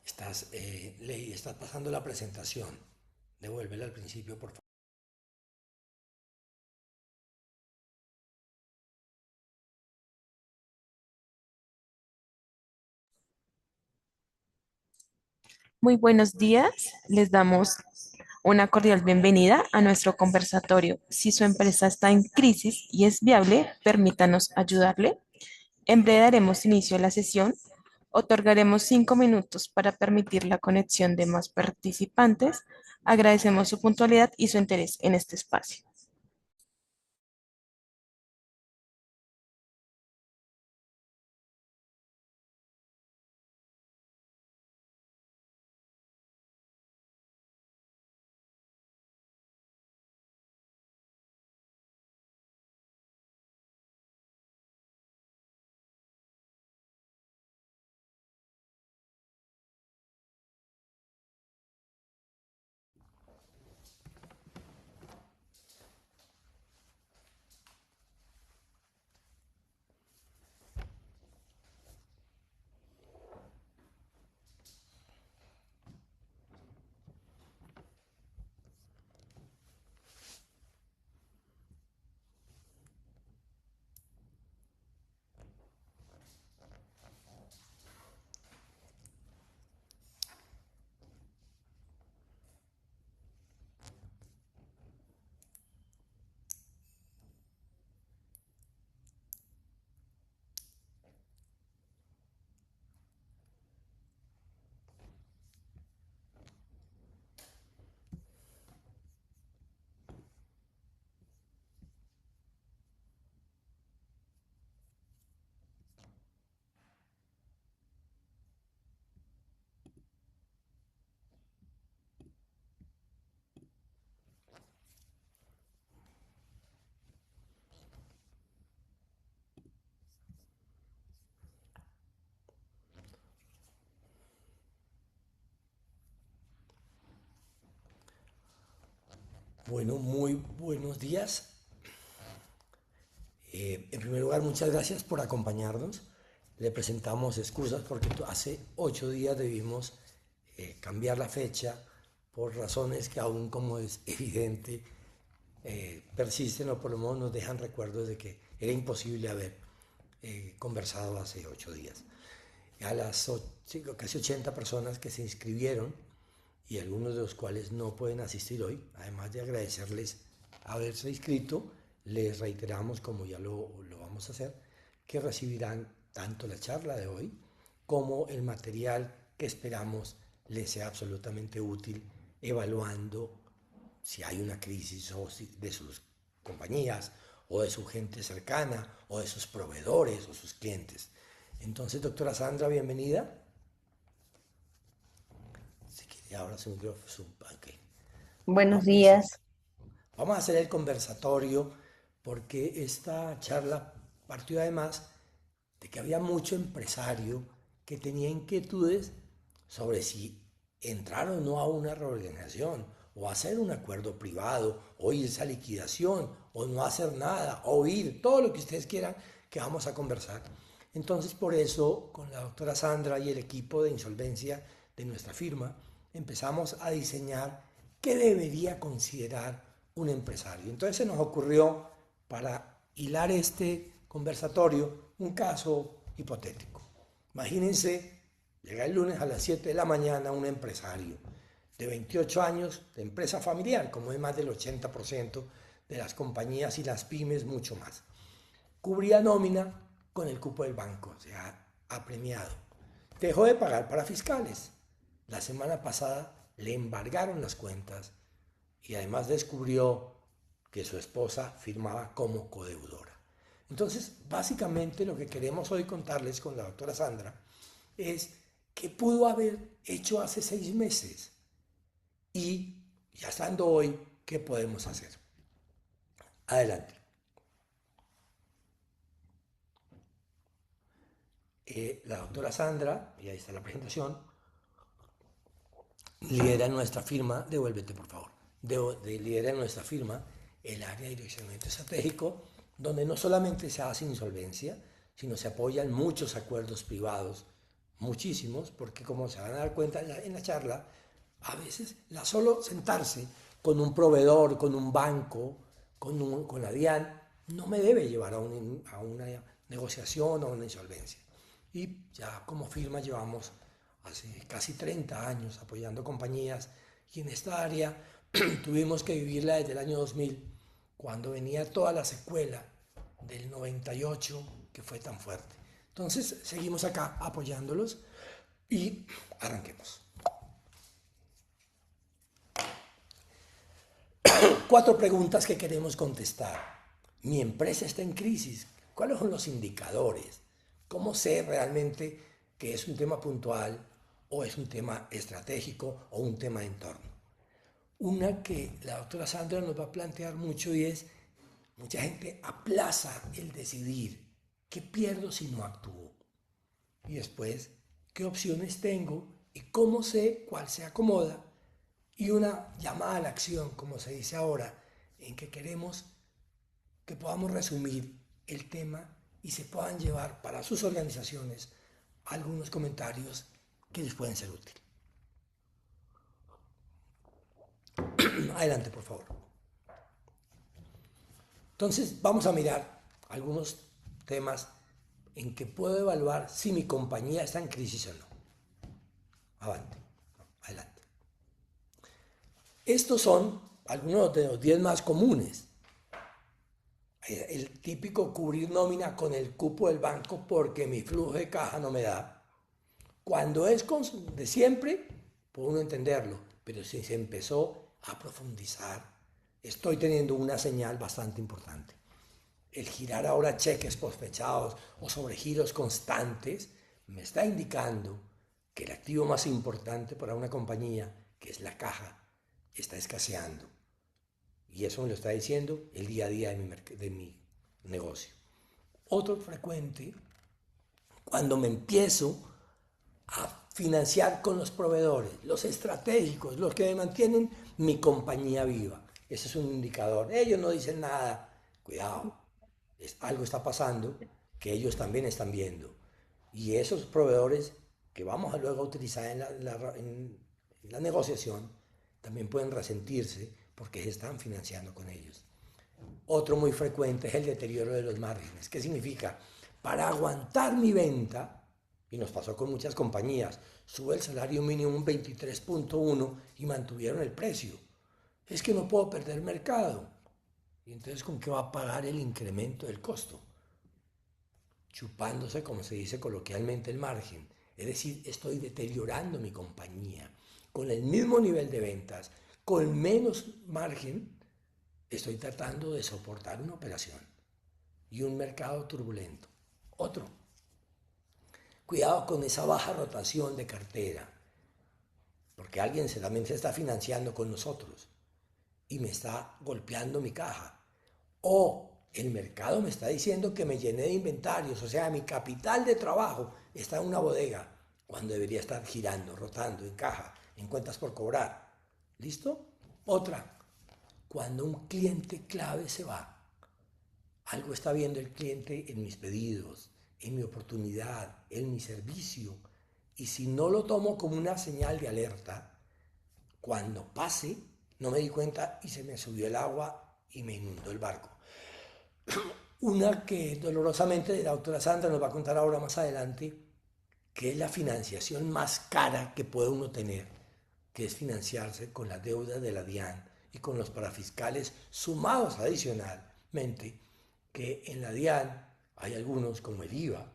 Estás pasando la presentación. Devuélvela al principio, por favor. Muy buenos días, les damos una cordial bienvenida a nuestro conversatorio. Si su empresa está en crisis y es viable, permítanos ayudarle. En breve daremos inicio a la sesión. Otorgaremos 5 minutos para permitir la conexión de más participantes. Agradecemos su puntualidad y su interés en este espacio. Bueno, muy buenos días. En primer lugar, muchas gracias por acompañarnos. Le presentamos excusas porque hace 8 días debimos cambiar la fecha por razones que aún, como es evidente, persisten o por lo menos nos dejan recuerdos de que era imposible haber conversado hace 8 días. A las casi 80 personas que se inscribieron y algunos de los cuales no pueden asistir hoy, además de agradecerles haberse inscrito, les reiteramos, como ya lo vamos a hacer, que recibirán tanto la charla de hoy como el material que esperamos les sea absolutamente útil evaluando si hay una crisis de sus compañías o de su gente cercana o de sus proveedores o sus clientes. Entonces, doctora Sandra, bienvenida. Si quiere, ahora su micrófono. Okay. Buenos Vamos a, días. vamos a hacer el conversatorio porque esta charla partió además de que había mucho empresario que tenía inquietudes sobre si entrar o no a una reorganización, o hacer un acuerdo privado, o irse a liquidación, o no hacer nada, o ir, todo lo que ustedes quieran que vamos a conversar. Entonces, por eso, con la doctora Sandra y el equipo de insolvencia de nuestra firma, empezamos a diseñar qué debería considerar un empresario. Entonces se nos ocurrió, para hilar este conversatorio, un caso hipotético. Imagínense, llega el lunes a las 7 de la mañana un empresario de 28 años, de empresa familiar, como es más del 80% de las compañías y las pymes, mucho más. Cubría nómina con el cupo del banco, o sea, apremiado. Dejó de pagar para fiscales. La semana pasada le embargaron las cuentas y además descubrió que su esposa firmaba como codeudora. Entonces, básicamente lo que queremos hoy contarles con la doctora Sandra es qué pudo haber hecho hace 6 meses y, ya estando hoy, qué podemos hacer. Adelante. La doctora Sandra, y ahí está la presentación, lidera nuestra firma, devuélvete por favor, lidera nuestra firma el área de direccionamiento estratégico, donde no solamente se hace insolvencia, sino se apoyan muchos acuerdos privados muchísimos, porque como se van a dar cuenta en la charla, a veces solo sentarse con un proveedor, con un banco, con la DIAN, no me debe llevar a una negociación o a una insolvencia. Y ya como firma llevamos hace casi 30 años apoyando compañías y en esta área tuvimos que vivirla desde el año 2000, cuando venía toda la secuela del 98 que fue tan fuerte. Entonces seguimos acá apoyándolos y arranquemos. 4 preguntas que queremos contestar. Mi empresa está en crisis. ¿Cuáles son los indicadores? ¿Cómo sé realmente que es un tema puntual o es un tema estratégico o un tema de entorno? Una que la doctora Sandra nos va a plantear mucho y es, mucha gente aplaza el decidir. ¿Qué pierdo si no actúo? Y después, ¿qué opciones tengo y cómo sé cuál se acomoda? Y una llamada a la acción, como se dice ahora, en que queremos que podamos resumir el tema y se puedan llevar para sus organizaciones algunos comentarios que les pueden ser útiles. Adelante, por favor. Entonces, vamos a mirar algunos temas en que puedo evaluar si mi compañía está en crisis o no. Avante. Adelante. Estos son algunos de los 10 más comunes. El típico cubrir nómina con el cupo del banco porque mi flujo de caja no me da. Cuando es de siempre, puede uno entenderlo, pero si se empezó a profundizar, estoy teniendo una señal bastante importante. El girar ahora cheques posfechados o sobregiros constantes me está indicando que el activo más importante para una compañía, que es la caja, está escaseando. Y eso me lo está diciendo el día a día de mi negocio. Otro frecuente, cuando me empiezo a financiar con los proveedores, los estratégicos, los que me mantienen mi compañía viva. Ese es un indicador. Ellos no dicen nada. Cuidado, algo está pasando que ellos también están viendo. Y esos proveedores que vamos a luego utilizar en la negociación también pueden resentirse porque se están financiando con ellos. Otro muy frecuente es el deterioro de los márgenes. ¿Qué significa? Para aguantar mi venta, y nos pasó con muchas compañías, sube el salario mínimo un 23.1 y mantuvieron el precio. Es que no puedo perder mercado. Y entonces, ¿con qué va a pagar el incremento del costo? Chupándose, como se dice coloquialmente, el margen. Es decir, estoy deteriorando mi compañía. Con el mismo nivel de ventas, con menos margen, estoy tratando de soportar una operación y un mercado turbulento. Otro, cuidado con esa baja rotación de cartera, porque alguien también se está financiando con nosotros y me está golpeando mi caja. O el mercado me está diciendo que me llené de inventarios, o sea, mi capital de trabajo está en una bodega, cuando debería estar girando, rotando en caja, en cuentas por cobrar. ¿Listo? Otra, cuando un cliente clave se va, algo está viendo el cliente en mis pedidos, en mi oportunidad, en mi servicio, y si no lo tomo como una señal de alerta, cuando pase, no me di cuenta y se me subió el agua y me inundó el barco. Una que dolorosamente la doctora Sandra nos va a contar ahora más adelante, que es la financiación más cara que puede uno tener, que es financiarse con la deuda de la DIAN y con los parafiscales sumados adicionalmente, que en la DIAN hay algunos como el IVA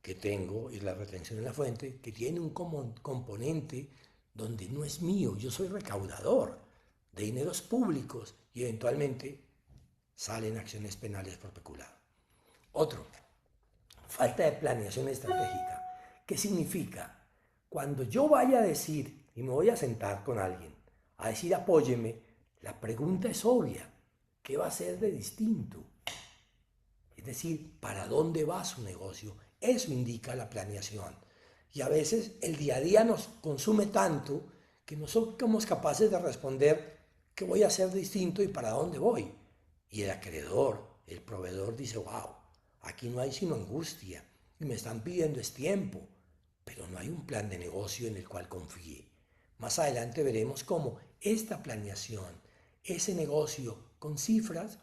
que tengo y la retención en la fuente, que tiene un componente donde no es mío, yo soy recaudador de dineros públicos y eventualmente salen acciones penales por peculado. Otro, falta de planeación estratégica. ¿Qué significa? Cuando yo vaya a decir y me voy a sentar con alguien a decir apóyeme, la pregunta es obvia. ¿Qué va a ser de distinto? Es decir, ¿para dónde va su negocio? Eso indica la planeación. Y a veces el día a día nos consume tanto que no somos capaces de responder qué voy a hacer distinto y para dónde voy. Y el acreedor, el proveedor dice, wow, aquí no hay sino angustia y me están pidiendo es tiempo. pero no hay un plan de negocio en el cual confíe. Más adelante veremos cómo esta planeación, ese negocio con cifras,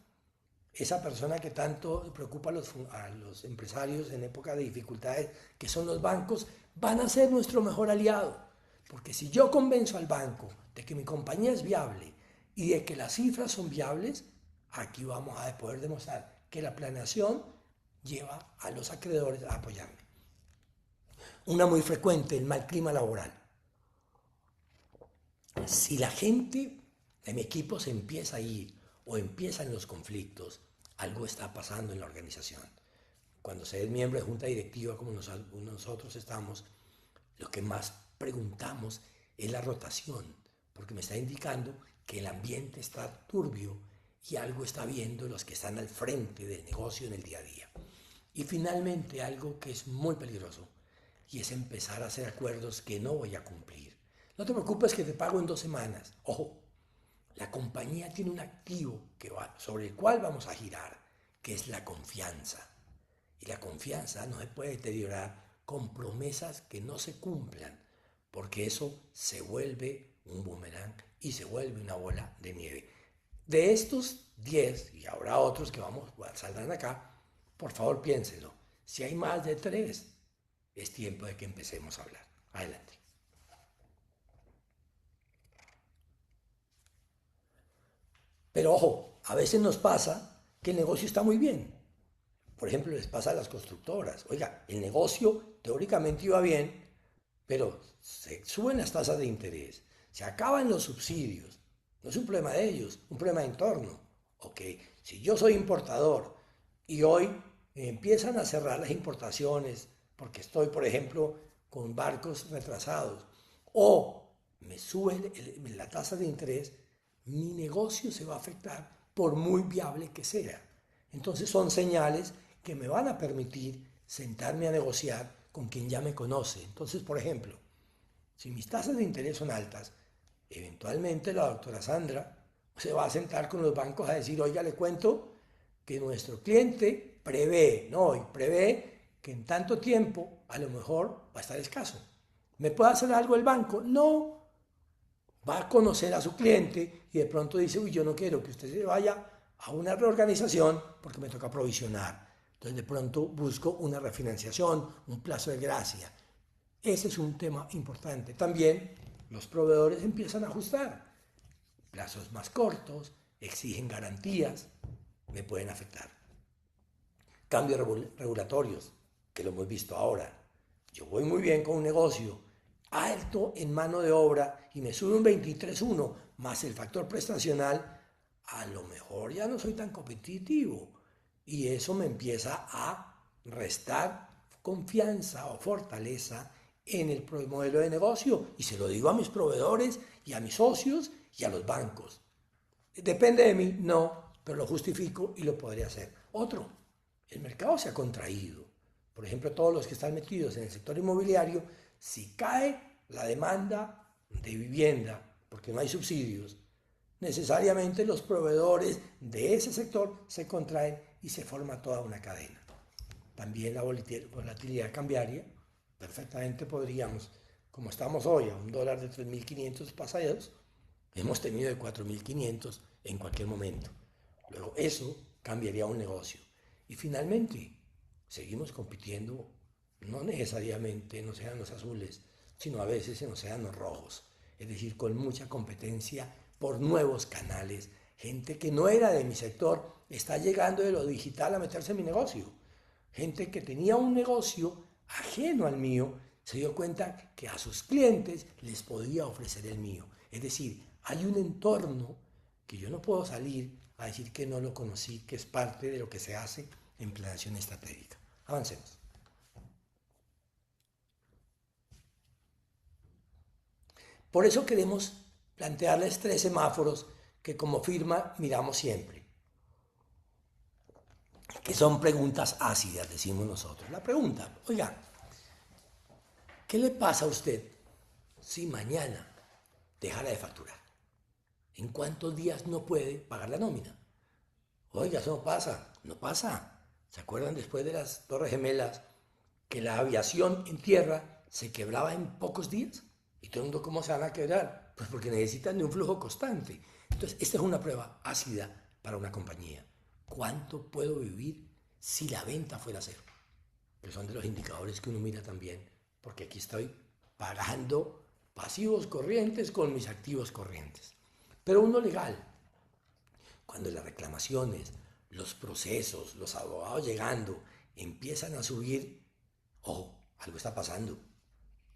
esa persona que tanto preocupa a los empresarios en época de dificultades, que son los bancos, van a ser nuestro mejor aliado. Porque si yo convenzo al banco de que mi compañía es viable y de que las cifras son viables, aquí vamos a poder demostrar que la planeación lleva a los acreedores a apoyarme. Una muy frecuente, el mal clima laboral. Si la gente de mi equipo se empieza a ir o empiezan los conflictos, algo está pasando en la organización. Cuando se es miembro de junta directiva como nosotros estamos, lo que más preguntamos es la rotación, porque me está indicando que el ambiente está turbio y algo está viendo los que están al frente del negocio en el día a día. Y finalmente algo que es muy peligroso, y es empezar a hacer acuerdos que no voy a cumplir. No te preocupes que te pago en 2 semanas. Ojo, la compañía tiene un activo sobre el cual vamos a girar, que es la confianza. Y la confianza no se puede deteriorar con promesas que no se cumplan, porque eso se vuelve un boomerang y se vuelve una bola de nieve. De estos 10, y habrá otros que saldrán acá, por favor piénsenlo. Si hay más de 3, es tiempo de que empecemos a hablar. Adelante. Pero ojo, a veces nos pasa que el negocio está muy bien. Por ejemplo, les pasa a las constructoras. Oiga, el negocio teóricamente iba bien, pero se suben las tasas de interés, se acaban los subsidios. No es un problema de ellos, un problema de entorno. Ok, si yo soy importador y hoy empiezan a cerrar las importaciones porque estoy, por ejemplo, con barcos retrasados, o me sube la tasa de interés, mi negocio se va a afectar por muy viable que sea. Entonces son señales que me van a permitir sentarme a negociar con quien ya me conoce. Entonces, por ejemplo, si mis tasas de interés son altas, eventualmente la doctora Sandra se va a sentar con los bancos a decir, oiga, le cuento que nuestro cliente prevé que en tanto tiempo a lo mejor va a estar escaso. ¿Me puede hacer algo el banco? No. Va a conocer a su cliente y de pronto dice, uy, yo no quiero que usted se vaya a una reorganización porque me toca provisionar. Entonces de pronto busco una refinanciación, un plazo de gracia. Ese es un tema importante. También los proveedores empiezan a ajustar. Plazos más cortos, exigen garantías, me pueden afectar. Cambios regulatorios, que lo hemos visto ahora. Yo voy muy bien con un negocio alto en mano de obra y me sube un 23.1 más el factor prestacional, a lo mejor ya no soy tan competitivo y eso me empieza a restar confianza o fortaleza en el modelo de negocio y se lo digo a mis proveedores y a mis socios y a los bancos. ¿Depende de mí? No, pero lo justifico y lo podría hacer. Otro, el mercado se ha contraído. Por ejemplo, todos los que están metidos en el sector inmobiliario, si cae la demanda de vivienda porque no hay subsidios, necesariamente los proveedores de ese sector se contraen y se forma toda una cadena. También la volatilidad cambiaria, perfectamente podríamos, como estamos hoy a un dólar de 3.500 pasados, hemos tenido de 4.500 en cualquier momento. Luego eso cambiaría un negocio. Y finalmente, seguimos compitiendo no necesariamente en océanos azules, sino a veces en océanos rojos, es decir, con mucha competencia por nuevos canales. Gente que no era de mi sector está llegando de lo digital a meterse en mi negocio. Gente que tenía un negocio ajeno al mío se dio cuenta que a sus clientes les podía ofrecer el mío. Es decir, hay un entorno que yo no puedo salir a decir que no lo conocí, que es parte de lo que se hace en planeación estratégica. Avancemos. Por eso queremos plantearles 3 semáforos que como firma miramos siempre, que son preguntas ácidas, decimos nosotros. La pregunta, oiga, ¿qué le pasa a usted si mañana dejara de facturar? ¿En cuántos días no puede pagar la nómina? Oiga, eso no pasa, no pasa. ¿Se acuerdan después de las Torres Gemelas que la aviación en tierra se quebraba en pocos días. Y todo el mundo, ¿cómo se van a quebrar? Pues porque necesitan de un flujo constante. Entonces, esta es una prueba ácida para una compañía. ¿Cuánto puedo vivir si la venta fuera cero? Que son de los indicadores que uno mira también, porque aquí estoy pagando pasivos corrientes con mis activos corrientes. Pero uno legal, cuando las reclamaciones, los procesos, los abogados llegando, empiezan a subir, ojo, algo está pasando.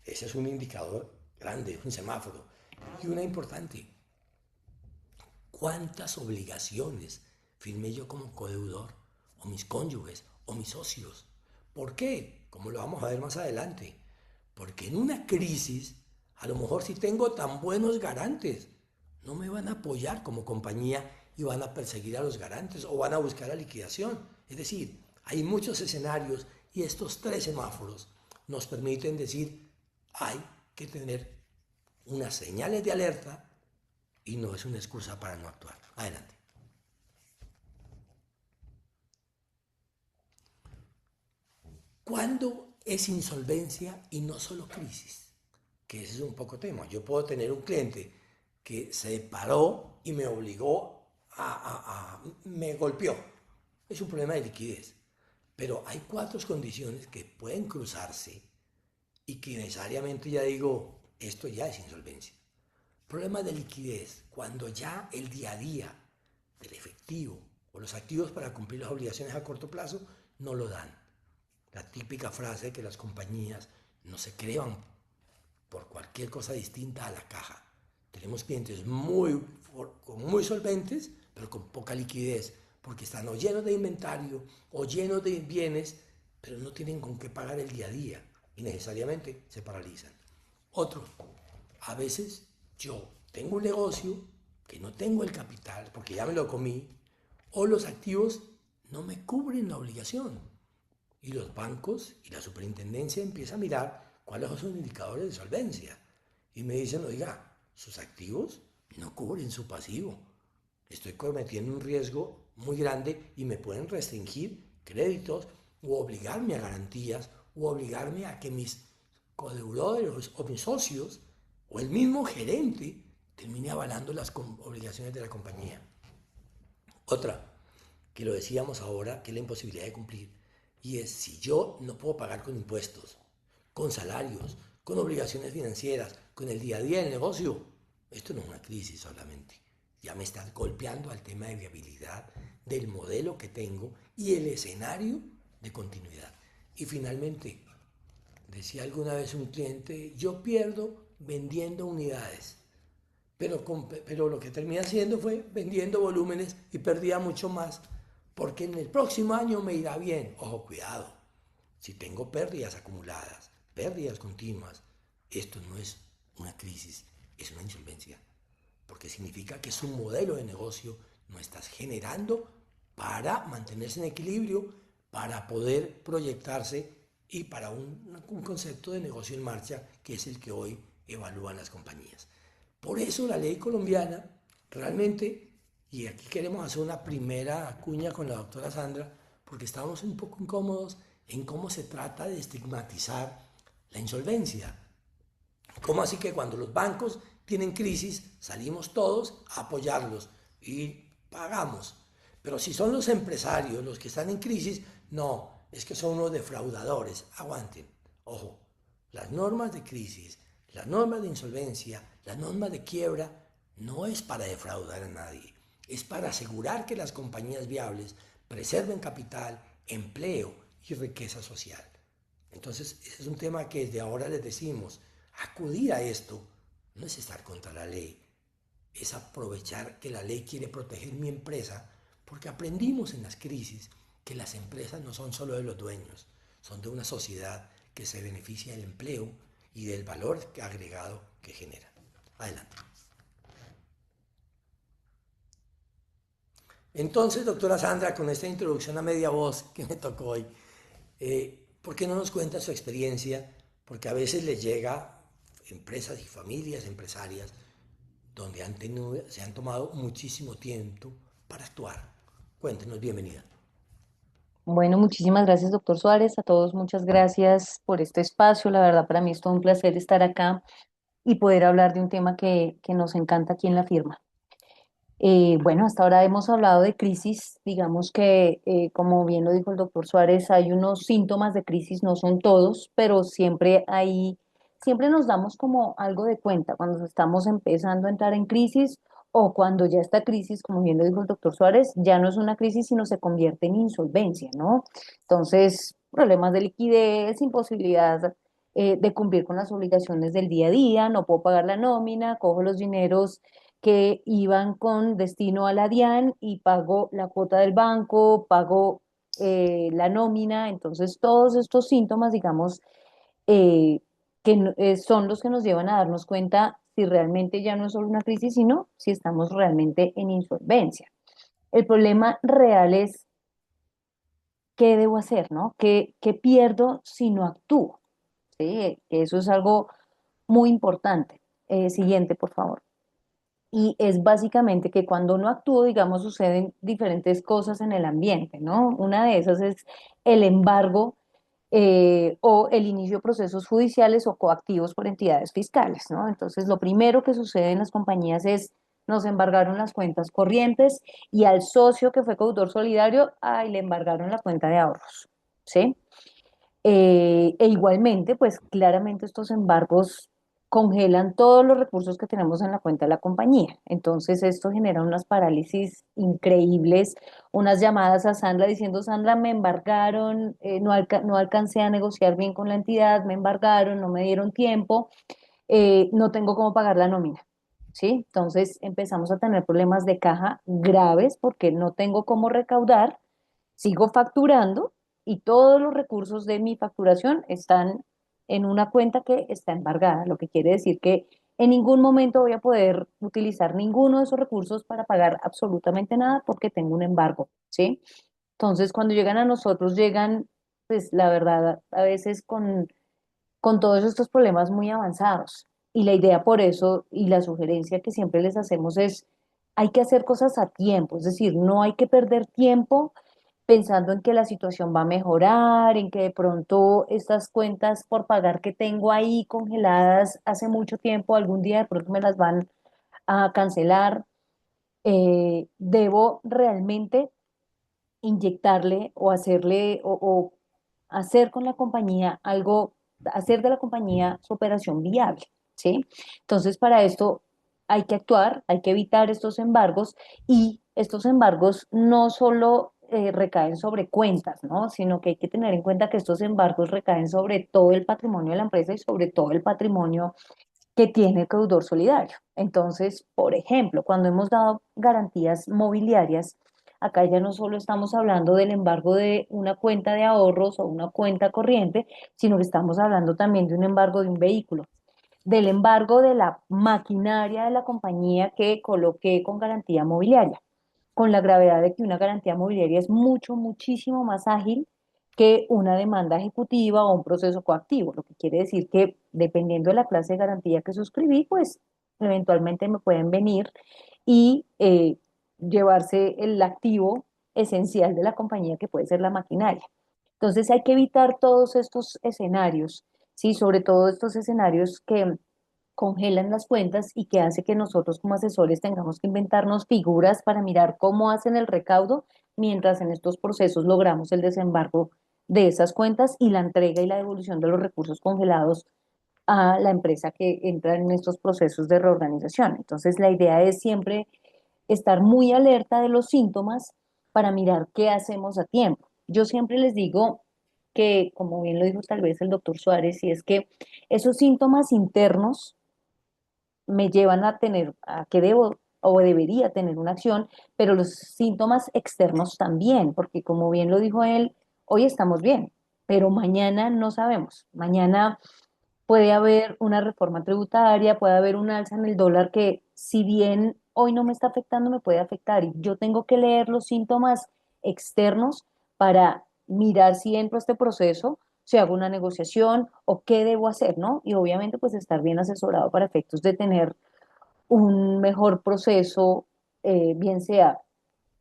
Ese es un indicador grande, un semáforo. Y una importante, ¿cuántas obligaciones firmé yo como codeudor, o mis cónyuges, o mis socios? ¿Por qué? Como lo vamos a ver más adelante. Porque en una crisis, a lo mejor si tengo tan buenos garantes, no me van a apoyar como compañía y van a perseguir a los garantes o van a buscar la liquidación. Es decir, hay muchos escenarios y estos tres semáforos nos permiten decir, hay que tener unas señales de alerta y no es una excusa para no actuar. Adelante. ¿Cuándo es insolvencia y no solo crisis? Que ese es un poco tema. Yo puedo tener un cliente que se paró y me obligó me golpeó. Es un problema de liquidez. Pero hay cuatro condiciones que pueden cruzarse y que necesariamente ya digo, esto ya es insolvencia. Problema de liquidez, cuando ya el día a día del efectivo o los activos para cumplir las obligaciones a corto plazo no lo dan. La típica frase que las compañías no se crean por cualquier cosa distinta a la caja. Tenemos clientes muy solventes, pero con poca liquidez, porque están o llenos de inventario o llenos de bienes, pero no tienen con qué pagar el día a día y necesariamente se paralizan. Otro, a veces yo tengo un negocio que no tengo el capital porque ya me lo comí, o los activos no me cubren la obligación. Y los bancos y la superintendencia empiezan a mirar cuáles son los indicadores de solvencia. Y me dicen, oiga, sus activos no cubren su pasivo. Estoy cometiendo un riesgo muy grande y me pueden restringir créditos o obligarme a garantías o obligarme a que mis codeudores o mis socios o el mismo gerente termine avalando las obligaciones de la compañía. Otra, que lo decíamos ahora, que es la imposibilidad de cumplir. Y es, si yo no puedo pagar con impuestos, con salarios, con obligaciones financieras, con el día a día del negocio, esto no es una crisis solamente. Ya me está golpeando al tema de viabilidad del modelo que tengo y el escenario de continuidad. Y finalmente, decía alguna vez un cliente, yo pierdo vendiendo unidades, pero lo que terminé haciendo fue vendiendo volúmenes y perdía mucho más, porque en el próximo año me irá bien. Ojo, cuidado, si tengo pérdidas acumuladas, pérdidas continuas, esto no es una crisis, es una insolvencia, porque significa que su modelo de negocio no estás generando para mantenerse en equilibrio, para poder proyectarse y para un concepto de negocio en marcha que es el que hoy evalúan las compañías. Por eso la ley colombiana realmente, y aquí queremos hacer una primera cuña con la doctora Sandra, porque estamos un poco incómodos en cómo se trata de estigmatizar la insolvencia. ¿Cómo así que cuando los bancos tienen crisis salimos todos a apoyarlos y pagamos? Pero si son los empresarios los que están en crisis, no, es que son unos defraudadores. Aguanten. Ojo, las normas de crisis, las normas de insolvencia, las normas de quiebra, no es para defraudar a nadie. Es para asegurar que las compañías viables preserven capital, empleo y riqueza social. Entonces, ese es un tema que desde ahora les decimos, acudir a esto no es estar contra la ley, es aprovechar que la ley quiere proteger mi empresa, porque aprendimos en las crisis que las empresas no son solo de los dueños, son de una sociedad que se beneficia del empleo y del valor agregado que genera. Adelante. Entonces, doctora Sandra, con esta introducción a media voz que me tocó hoy, ¿por qué no nos cuenta su experiencia? Porque a veces les llega empresas y familias empresarias donde se han tomado muchísimo tiempo para actuar. Cuéntenos, bienvenida. Bueno, muchísimas gracias, doctor Suárez. A todos, muchas gracias por este espacio. La verdad, para mí es todo un placer estar acá y poder hablar de un tema que nos encanta aquí en la firma. Bueno, hasta ahora hemos hablado de crisis. Digamos que, como bien lo dijo el doctor Suárez, hay unos síntomas de crisis, no son todos, pero siempre nos damos como algo de cuenta cuando estamos empezando a entrar en crisis o cuando ya esta crisis, como bien lo dijo el doctor Suárez, ya no es una crisis, sino se convierte en insolvencia, ¿no? Entonces, problemas de liquidez, imposibilidad de cumplir con las obligaciones del día a día, no puedo pagar la nómina, cojo los dineros que iban con destino a la DIAN y pago la cuota del banco, pago la nómina. Entonces todos estos síntomas, digamos, eh, son los que nos llevan a darnos cuenta si realmente ya no es solo una crisis, sino si estamos realmente en insolvencia. El problema real es qué debo hacer, ¿no? ¿Qué pierdo si no actúo? ¿Sí? Que eso es algo muy importante. Siguiente, por favor. Y es básicamente que cuando no actúo, digamos, suceden diferentes cosas en el ambiente, ¿no? Una de esas es el embargo o el inicio de procesos judiciales o coactivos por entidades fiscales, ¿no? Entonces, lo primero que sucede en las compañías es, nos embargaron las cuentas corrientes y al socio que fue codeudor solidario, ay, le embargaron la cuenta de ahorros, ¿sí? E igualmente, pues claramente estos embargos congelan todos los recursos que tenemos en la cuenta de la compañía. Entonces esto genera unas parálisis increíbles, unas llamadas a Sandra diciendo, Sandra, me embargaron, no alcancé a negociar bien con la entidad, me embargaron, no me dieron tiempo, no tengo cómo pagar la nómina. ¿Sí? Entonces empezamos a tener problemas de caja graves porque no tengo cómo recaudar, sigo facturando y todos los recursos de mi facturación están en una cuenta que está embargada, lo que quiere decir que en ningún momento voy a poder utilizar ninguno de esos recursos para pagar absolutamente nada porque tengo un embargo, ¿sí? Entonces, cuando llegan a nosotros, llegan, pues la verdad, a veces con todos estos problemas muy avanzados. Y la idea por eso y la sugerencia que siempre les hacemos es, hay que hacer cosas a tiempo, es decir, no hay que perder tiempo pensando en que la situación va a mejorar, en que de pronto estas cuentas por pagar que tengo ahí congeladas hace mucho tiempo, algún día de pronto me las van a cancelar. Debo realmente inyectarle o hacerle o hacer con la compañía algo, hacer de la compañía su operación viable, ¿sí? Entonces, para esto hay que actuar, hay que evitar estos embargos y estos embargos no solo recaen sobre cuentas, ¿no? Sino que hay que tener en cuenta que estos embargos recaen sobre todo el patrimonio de la empresa y sobre todo el patrimonio que tiene el deudor solidario. Entonces, por ejemplo, cuando hemos dado garantías mobiliarias, acá ya no solo estamos hablando del embargo de una cuenta de ahorros o una cuenta corriente, sino que estamos hablando también de un embargo de un vehículo, del embargo de la maquinaria de la compañía que coloqué con garantía mobiliaria, con la gravedad de que una garantía mobiliaria es muchísimo más ágil que una demanda ejecutiva o un proceso coactivo, lo que quiere decir que dependiendo de la clase de garantía que suscribí, pues eventualmente me pueden venir y llevarse el activo esencial de la compañía que puede ser la maquinaria. Entonces hay que evitar todos estos escenarios, ¿sí? Sobre todo estos escenarios que congelan las cuentas y que hace que nosotros como asesores tengamos que inventarnos figuras para mirar cómo hacen el recaudo, mientras en estos procesos logramos el desembargo de esas cuentas y la entrega y la devolución de los recursos congelados a la empresa que entra en estos procesos de reorganización. Entonces, la idea es siempre estar muy alerta de los síntomas para mirar qué hacemos a tiempo. Yo siempre les digo que, como bien lo dijo tal vez el doctor Suárez, y es que esos síntomas internos me llevan a tener, a que debo o debería tener una acción, pero los síntomas externos también, porque como bien lo dijo él, hoy estamos bien, pero mañana no sabemos. Mañana puede haber una reforma tributaria, puede haber un alza en el dólar que si bien hoy no me está afectando, me puede afectar y yo tengo que leer los síntomas externos para mirar si entro a este proceso, si hago una negociación o qué debo hacer, ¿no? Y obviamente pues estar bien asesorado para efectos de tener un mejor proceso, bien sea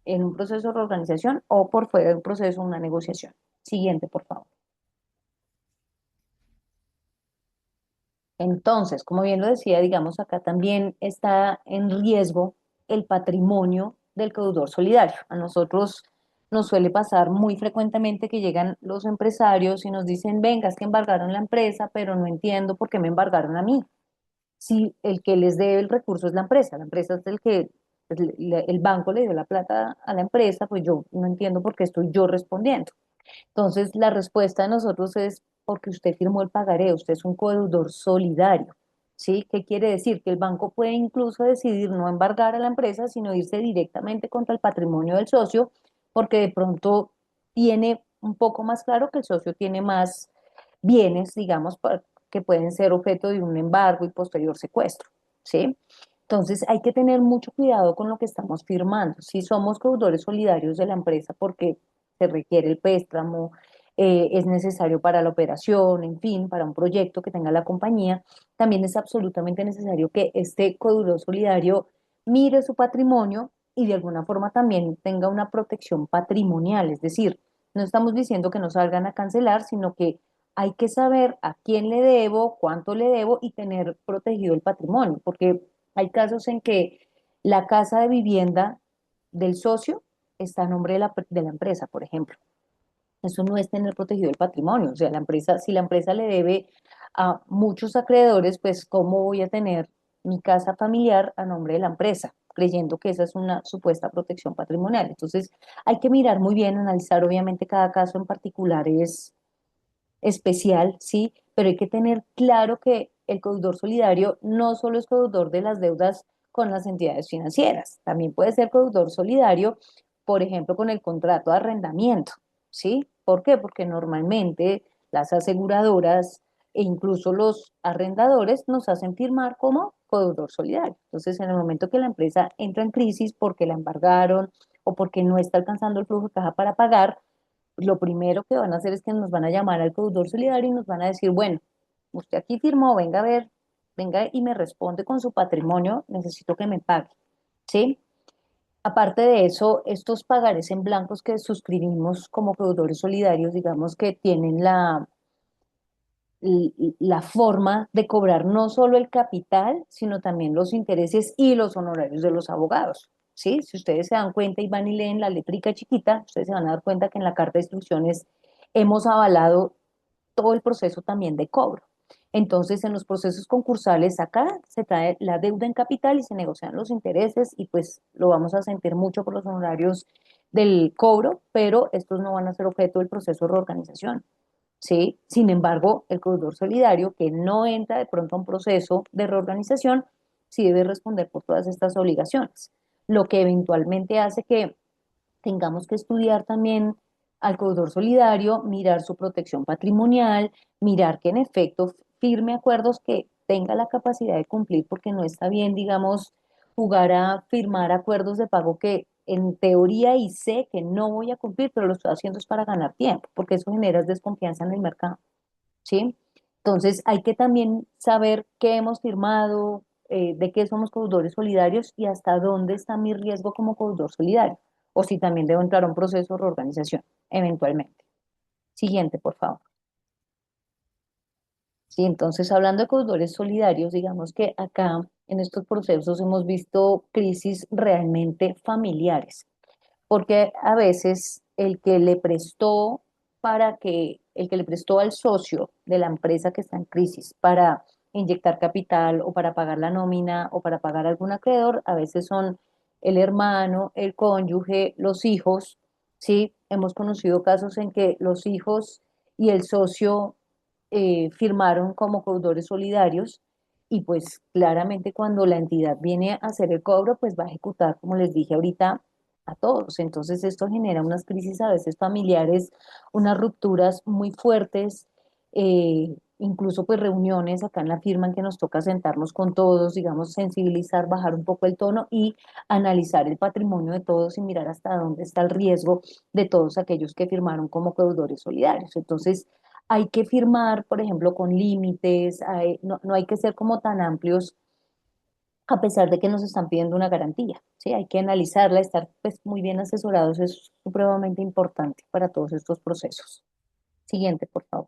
en un proceso de reorganización o por fuera de un proceso, una negociación. Siguiente, por favor. Entonces, como bien lo decía, digamos, acá también está en riesgo el patrimonio del deudor solidario. A nosotros nos suele pasar muy frecuentemente que llegan los empresarios y nos dicen, venga, es que embargaron la empresa, pero no entiendo por qué me embargaron a mí. Si el que les debe el recurso es la empresa es el que pues, el banco le dio la plata a la empresa, pues yo no entiendo por qué estoy yo respondiendo. Entonces, la respuesta de nosotros es porque usted firmó el pagaré, usted es un codeudor solidario. ¿Sí? ¿Qué quiere decir? Que el banco puede incluso decidir no embargar a la empresa, sino irse directamente contra el patrimonio del socio, porque de pronto tiene un poco más claro que el socio tiene más bienes, digamos, que pueden ser objeto de un embargo y posterior secuestro. ¿Sí? Entonces hay que tener mucho cuidado con lo que estamos firmando. Si somos codeudores solidarios de la empresa porque se requiere el préstamo, es necesario para la operación, en fin, para un proyecto que tenga la compañía, también es absolutamente necesario que este codeudor solidario mire su patrimonio y de alguna forma también tenga una protección patrimonial. Es decir, no estamos diciendo que no salgan a cancelar, sino que hay que saber a quién le debo, cuánto le debo y tener protegido el patrimonio, porque hay casos en que la casa de vivienda del socio está a nombre de la empresa, por ejemplo. Eso no es tener protegido el patrimonio. O sea, la empresa, si la empresa le debe a muchos acreedores, pues ¿cómo voy a tener mi casa familiar a nombre de la empresa? Creyendo que esa es una supuesta protección patrimonial. Entonces, hay que mirar muy bien, analizar, obviamente cada caso en particular es especial, sí, pero hay que tener claro que el codeudor solidario no solo es codeudor de las deudas con las entidades financieras, también puede ser codeudor solidario, por ejemplo, con el contrato de arrendamiento, ¿sí? ¿Por qué? Porque normalmente las aseguradoras e incluso los arrendadores nos hacen firmar como codeudor solidario. Entonces, en el momento que la empresa entra en crisis porque la embargaron o porque no está alcanzando el flujo de caja para pagar, lo primero que van a hacer es que nos van a llamar al deudor solidario y nos van a decir, bueno, usted aquí firmó, venga a ver, venga y me responde con su patrimonio, necesito que me pague, ¿sí? Aparte de eso, estos pagares en blancos que suscribimos como deudores solidarios, digamos que tienen la forma de cobrar no solo el capital, sino también los intereses y los honorarios de los abogados. ¿Sí? Si ustedes se dan cuenta y van y leen la letrica chiquita, ustedes se van a dar cuenta que en la carta de instrucciones hemos avalado todo el proceso también de cobro. Entonces, en los procesos concursales acá se trae la deuda en capital y se negocian los intereses y pues lo vamos a sentir mucho por los honorarios del cobro, pero estos no van a ser objeto del proceso de reorganización. ¿Sí? Sin embargo, el corredor solidario que no entra de pronto a un proceso de reorganización, sí debe responder por todas estas obligaciones, lo que eventualmente hace que tengamos que estudiar también al corredor solidario, mirar su protección patrimonial, mirar que en efecto firme acuerdos que tenga la capacidad de cumplir, porque no está bien, digamos, jugar a firmar acuerdos de pago que en teoría y sé que no voy a cumplir, pero lo estoy haciendo es para ganar tiempo, porque eso genera desconfianza en el mercado, ¿sí? Entonces hay que también saber qué hemos firmado, de qué somos deudores solidarios y hasta dónde está mi riesgo como deudor solidario, o si también debo entrar a un proceso de reorganización, eventualmente. Siguiente, por favor. Sí, entonces hablando de deudores solidarios, digamos que acá en estos procesos hemos visto crisis realmente familiares, porque a veces el que le prestó al socio de la empresa que está en crisis para inyectar capital o para pagar la nómina o para pagar algún acreedor, a veces son el hermano, el cónyuge, los hijos, ¿sí? Hemos conocido casos en que los hijos y el socio firmaron como deudores solidarios y pues claramente cuando la entidad viene a hacer el cobro, pues va a ejecutar, como les dije ahorita, a todos. Entonces esto genera unas crisis a veces familiares, unas rupturas muy fuertes, incluso pues reuniones acá en la firma en que nos toca sentarnos con todos, digamos, sensibilizar, bajar un poco el tono y analizar el patrimonio de todos y mirar hasta dónde está el riesgo de todos aquellos que firmaron como deudores solidarios. Entonces, hay que firmar, por ejemplo, con límites, no hay que ser como tan amplios a pesar de que nos están pidiendo una garantía, ¿sí? Hay que analizarla, estar pues, muy bien asesorados, es supremamente importante para todos estos procesos. Siguiente, por favor.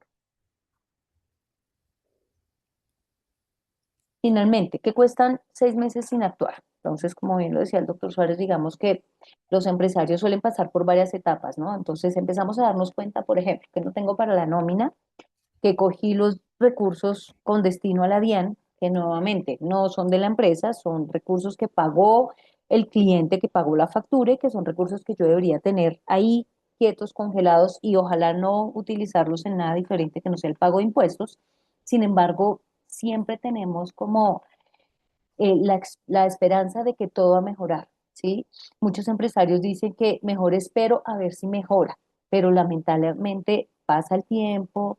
Finalmente, ¿qué cuestan 6 meses sin actuar? Entonces, como bien lo decía el doctor Suárez, digamos que los empresarios suelen pasar por varias etapas, ¿no? Entonces empezamos a darnos cuenta, por ejemplo, que no tengo para la nómina, que cogí los recursos con destino a la DIAN, que nuevamente no son de la empresa, son recursos que pagó el cliente que pagó la factura y que son recursos que yo debería tener ahí quietos, congelados y ojalá no utilizarlos en nada diferente que no sea el pago de impuestos. Sin embargo, siempre tenemos como la esperanza de que todo va a mejorar, ¿sí? Muchos empresarios dicen que mejor espero a ver si mejora, pero lamentablemente pasa el tiempo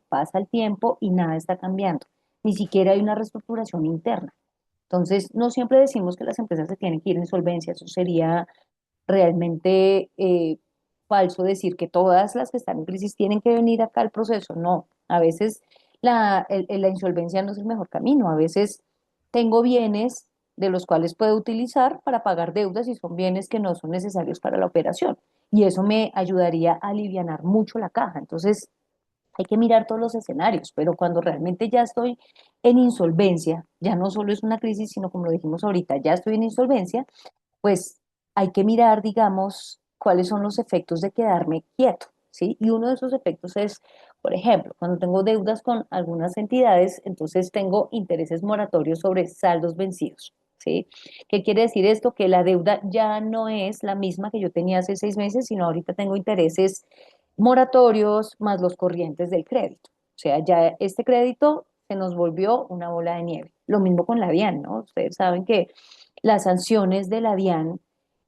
y nada está cambiando. Ni siquiera hay una reestructuración interna. Entonces, no siempre decimos que las empresas se tienen que ir en insolvencia, eso sería realmente falso decir que todas las que están en crisis tienen que venir acá al proceso. No, a veces la insolvencia no es el mejor camino. A veces tengo bienes de los cuales puedo utilizar para pagar deudas y son bienes que no son necesarios para la operación. Y eso me ayudaría a alivianar mucho la caja. Entonces, hay que mirar todos los escenarios, pero cuando realmente ya estoy en insolvencia, ya no solo es una crisis, sino como lo dijimos ahorita, ya estoy en insolvencia, pues hay que mirar, digamos, cuáles son los efectos de quedarme quieto, ¿sí? Y uno de esos efectos es, por ejemplo, cuando tengo deudas con algunas entidades, entonces tengo intereses moratorios sobre saldos vencidos, ¿sí? ¿Qué quiere decir esto? Que la deuda ya no es la misma que yo tenía hace 6 meses, sino ahorita tengo intereses moratorios más los corrientes del crédito. O sea, ya este crédito se nos volvió una bola de nieve. Lo mismo con la DIAN, ¿no? Ustedes saben que las sanciones de la DIAN,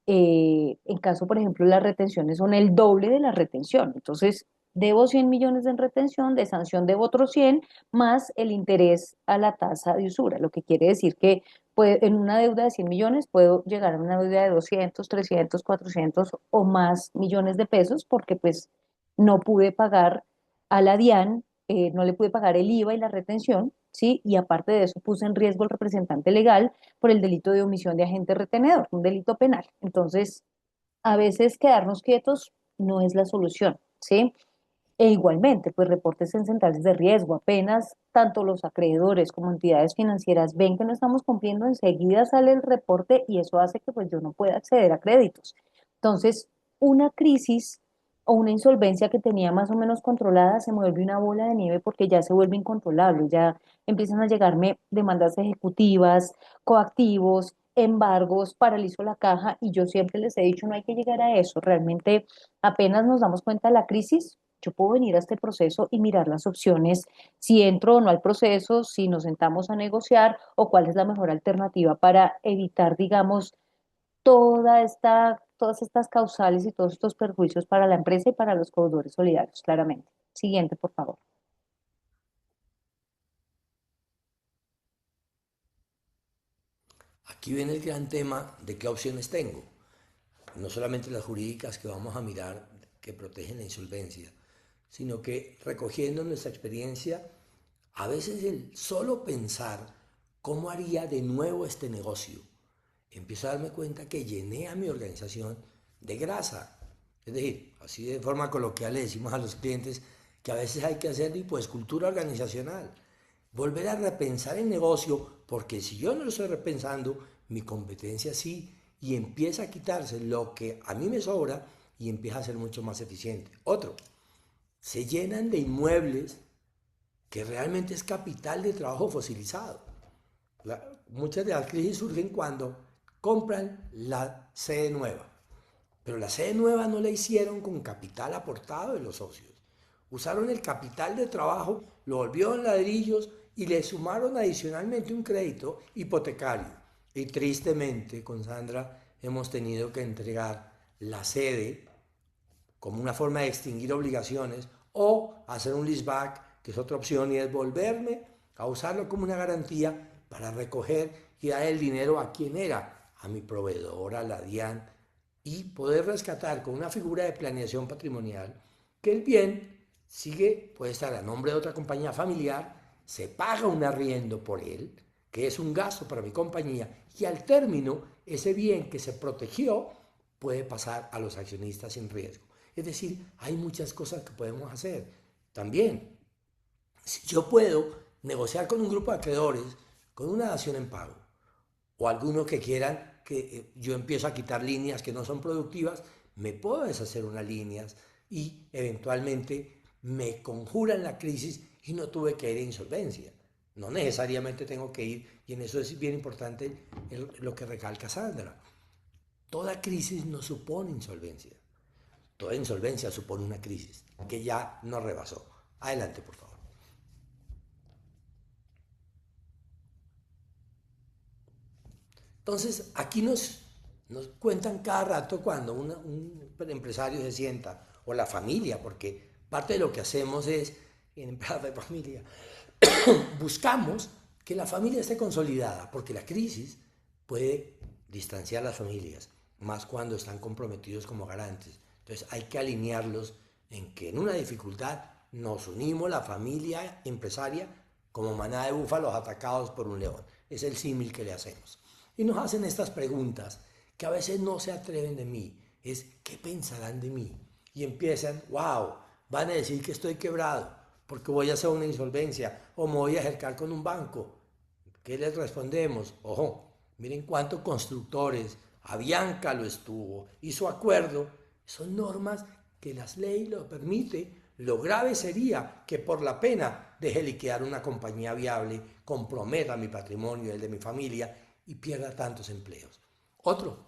en caso, por ejemplo, las retenciones son el doble de la retención. Entonces, debo 100 millones en retención, de sanción debo otros 100, más el interés a la tasa de usura, lo que quiere decir que en una deuda de 100 millones puedo llegar a una deuda de 200, 300, 400 o más millones de pesos porque pues no pude pagar a la DIAN, no le pude pagar el IVA y la retención, ¿sí? Y aparte de eso puse en riesgo al representante legal por el delito de omisión de agente retenedor, un delito penal. Entonces, a veces quedarnos quietos no es la solución, ¿sí? E igualmente, pues reportes en centrales de riesgo, apenas tanto los acreedores como entidades financieras ven que no estamos cumpliendo, enseguida sale el reporte y eso hace que pues yo no pueda acceder a créditos. Entonces, una crisis o una insolvencia que tenía más o menos controlada se vuelve una bola de nieve porque ya se vuelve incontrolable, ya empiezan a llegarme demandas ejecutivas, coactivos, embargos, paralizo la caja y yo siempre les he dicho no hay que llegar a eso, realmente apenas nos damos cuenta de la crisis, yo puedo venir a este proceso y mirar las opciones, si entro o no al proceso, si nos sentamos a negociar o cuál es la mejor alternativa para evitar, digamos, todas estas causales y todos estos perjuicios para la empresa y para los deudores solidarios, claramente. Siguiente, por favor. Aquí viene el gran tema de qué opciones tengo. No solamente las jurídicas que vamos a mirar que protegen la insolvencia, sino que recogiendo nuestra experiencia, a veces el solo pensar cómo haría de nuevo este negocio, empiezo a darme cuenta que llené a mi organización de grasa. Es decir, así de forma coloquial le decimos a los clientes que a veces hay que hacer pues cultura organizacional, volver a repensar el negocio, porque si yo no lo estoy repensando, mi competencia sí, y empieza a quitarse lo que a mí me sobra y empieza a ser mucho más eficiente. Otro, se llenan de inmuebles que realmente es capital de trabajo fosilizado. Muchas de las crisis surgen cuando compran la sede nueva, pero la sede nueva no la hicieron con capital aportado de los socios. Usaron el capital de trabajo, lo volvieron en ladrillos y le sumaron adicionalmente un crédito hipotecario. Y tristemente con Sandra hemos tenido que entregar la sede como una forma de extinguir obligaciones o hacer un leaseback, que es otra opción, y es volverme a usarlo como una garantía para recoger y dar el dinero a quien era, a mi proveedor, a la DIAN, y poder rescatar con una figura de planeación patrimonial que el bien sigue, puede estar a nombre de otra compañía familiar, se paga un arriendo por él, que es un gasto para mi compañía, y al término, ese bien que se protegió puede pasar a los accionistas sin riesgo. Es decir, hay muchas cosas que podemos hacer. También, si yo puedo negociar con un grupo de acreedores, con una dación en pago, o algunos que quieran que yo empiezo a quitar líneas que no son productivas, me puedo deshacer unas líneas y eventualmente me conjuran la crisis y no tuve que ir a insolvencia. No necesariamente tengo que ir, y en eso es bien importante lo que recalca Sandra. Toda crisis no supone insolvencia. Toda insolvencia supone una crisis que ya nos rebasó. Adelante, por favor. Entonces, aquí nos cuentan cada rato cuando un empresario se sienta, o la familia, porque parte de lo que hacemos es, en empresa de familia, buscamos que la familia esté consolidada, porque la crisis puede distanciar a las familias, más cuando están comprometidos como garantes. Entonces hay que alinearlos en que en una dificultad nos unimos la familia empresaria como manada de búfalos atacados por un león. Es el símil que le hacemos. Y nos hacen estas preguntas que a veces no se atreven de mí. Es, ¿qué pensarán de mí? Y empiezan, wow, van a decir que estoy quebrado porque voy a hacer una insolvencia o me voy a acercar con un banco. ¿Qué les respondemos? Ojo, miren cuántos constructores, Avianca lo estuvo, hizo acuerdo. Son normas que las leyes lo permiten. Lo grave sería que por la pena deje liquidar una compañía viable, comprometa mi patrimonio y el de mi familia y pierda tantos empleos. Otro,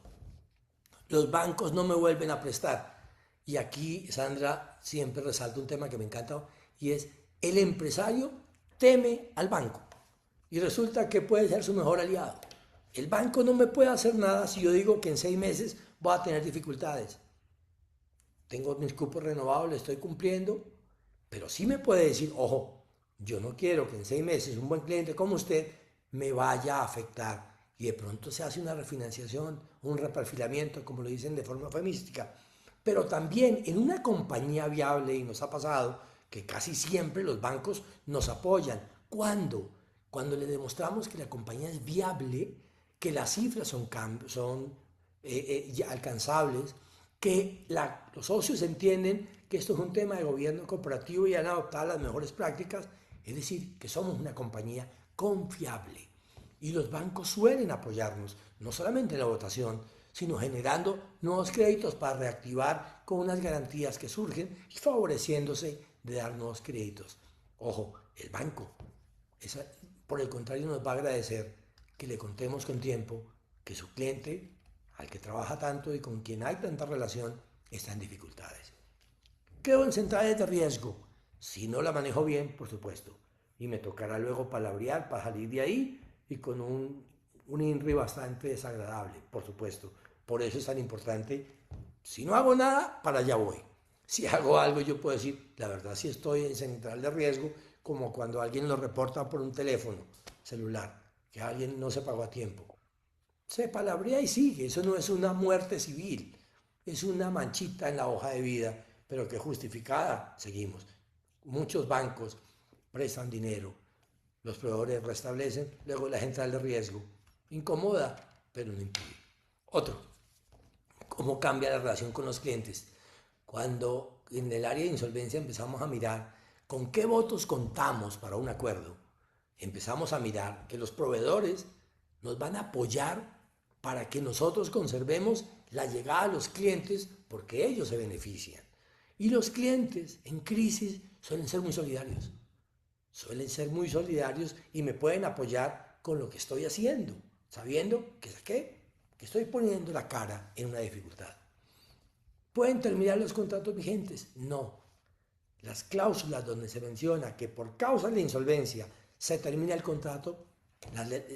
los bancos no me vuelven a prestar. Y aquí Sandra siempre resalta un tema que me encanta y es el empresario teme al banco y resulta que puede ser su mejor aliado. El banco no me puede hacer nada si yo digo que en 6 meses voy a tener dificultades. Tengo mis cupos renovados, le estoy cumpliendo, pero sí me puede decir, ojo, yo no quiero que en 6 meses un buen cliente como usted me vaya a afectar. Y de pronto se hace una refinanciación, un reperfilamiento, como lo dicen de forma eufemística. Pero también en una compañía viable, y nos ha pasado, que casi siempre los bancos nos apoyan. ¿Cuándo? Cuando le demostramos que la compañía es viable, que las cifras son alcanzables, que los socios entienden que esto es un tema de gobierno corporativo y han adoptado las mejores prácticas, es decir, que somos una compañía confiable. Y los bancos suelen apoyarnos, no solamente en la votación, sino generando nuevos créditos para reactivar con unas garantías que surgen y favoreciéndose de dar nuevos créditos. Ojo, el banco, por el contrario, nos va a agradecer que le contemos con tiempo que su cliente, al que trabaja tanto y con quien hay tanta relación, está en dificultades. Quedo en centrales de riesgo, si no la manejo bien, por supuesto, y me tocará luego palabrear para salir de ahí y con un INRI bastante desagradable, por supuesto. Por eso es tan importante, si no hago nada, para allá voy. Si hago algo, yo puedo decir, la verdad sí estoy en central de riesgo, como cuando alguien lo reporta por un teléfono celular, que alguien no se pagó a tiempo. Se palabrea y sigue, eso no es una muerte civil, es una manchita en la hoja de vida, pero que justificada seguimos. Muchos bancos prestan dinero, los proveedores restablecen, luego la central de riesgo. Incomoda, pero no impide. Otro, ¿cómo cambia la relación con los clientes? Cuando en el área de insolvencia empezamos a mirar con qué votos contamos para un acuerdo, empezamos a mirar que los proveedores nos van a apoyar para que nosotros conservemos la llegada a los clientes porque ellos se benefician. Y los clientes en crisis suelen ser muy solidarios. Y me pueden apoyar con lo que estoy haciendo, sabiendo que estoy poniendo la cara en una dificultad. ¿Pueden terminar los contratos vigentes? No. Las cláusulas donde se menciona que por causa de la insolvencia se termina el contrato,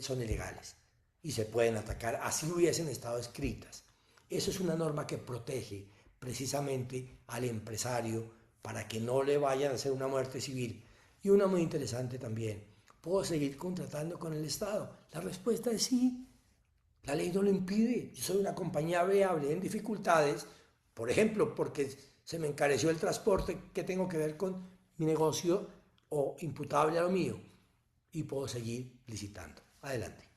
son ilegales y se pueden atacar así hubiesen estado escritas. Eso es una norma que protege precisamente al empresario para que no le vayan a hacer una muerte civil. Y una muy interesante también, ¿puedo seguir contratando con el Estado? La respuesta es sí, la ley no lo impide. Yo soy una compañía viable en dificultades, por ejemplo, porque se me encareció el transporte que tengo que ver con mi negocio o imputable a lo mío, y puedo seguir licitando. Adelante.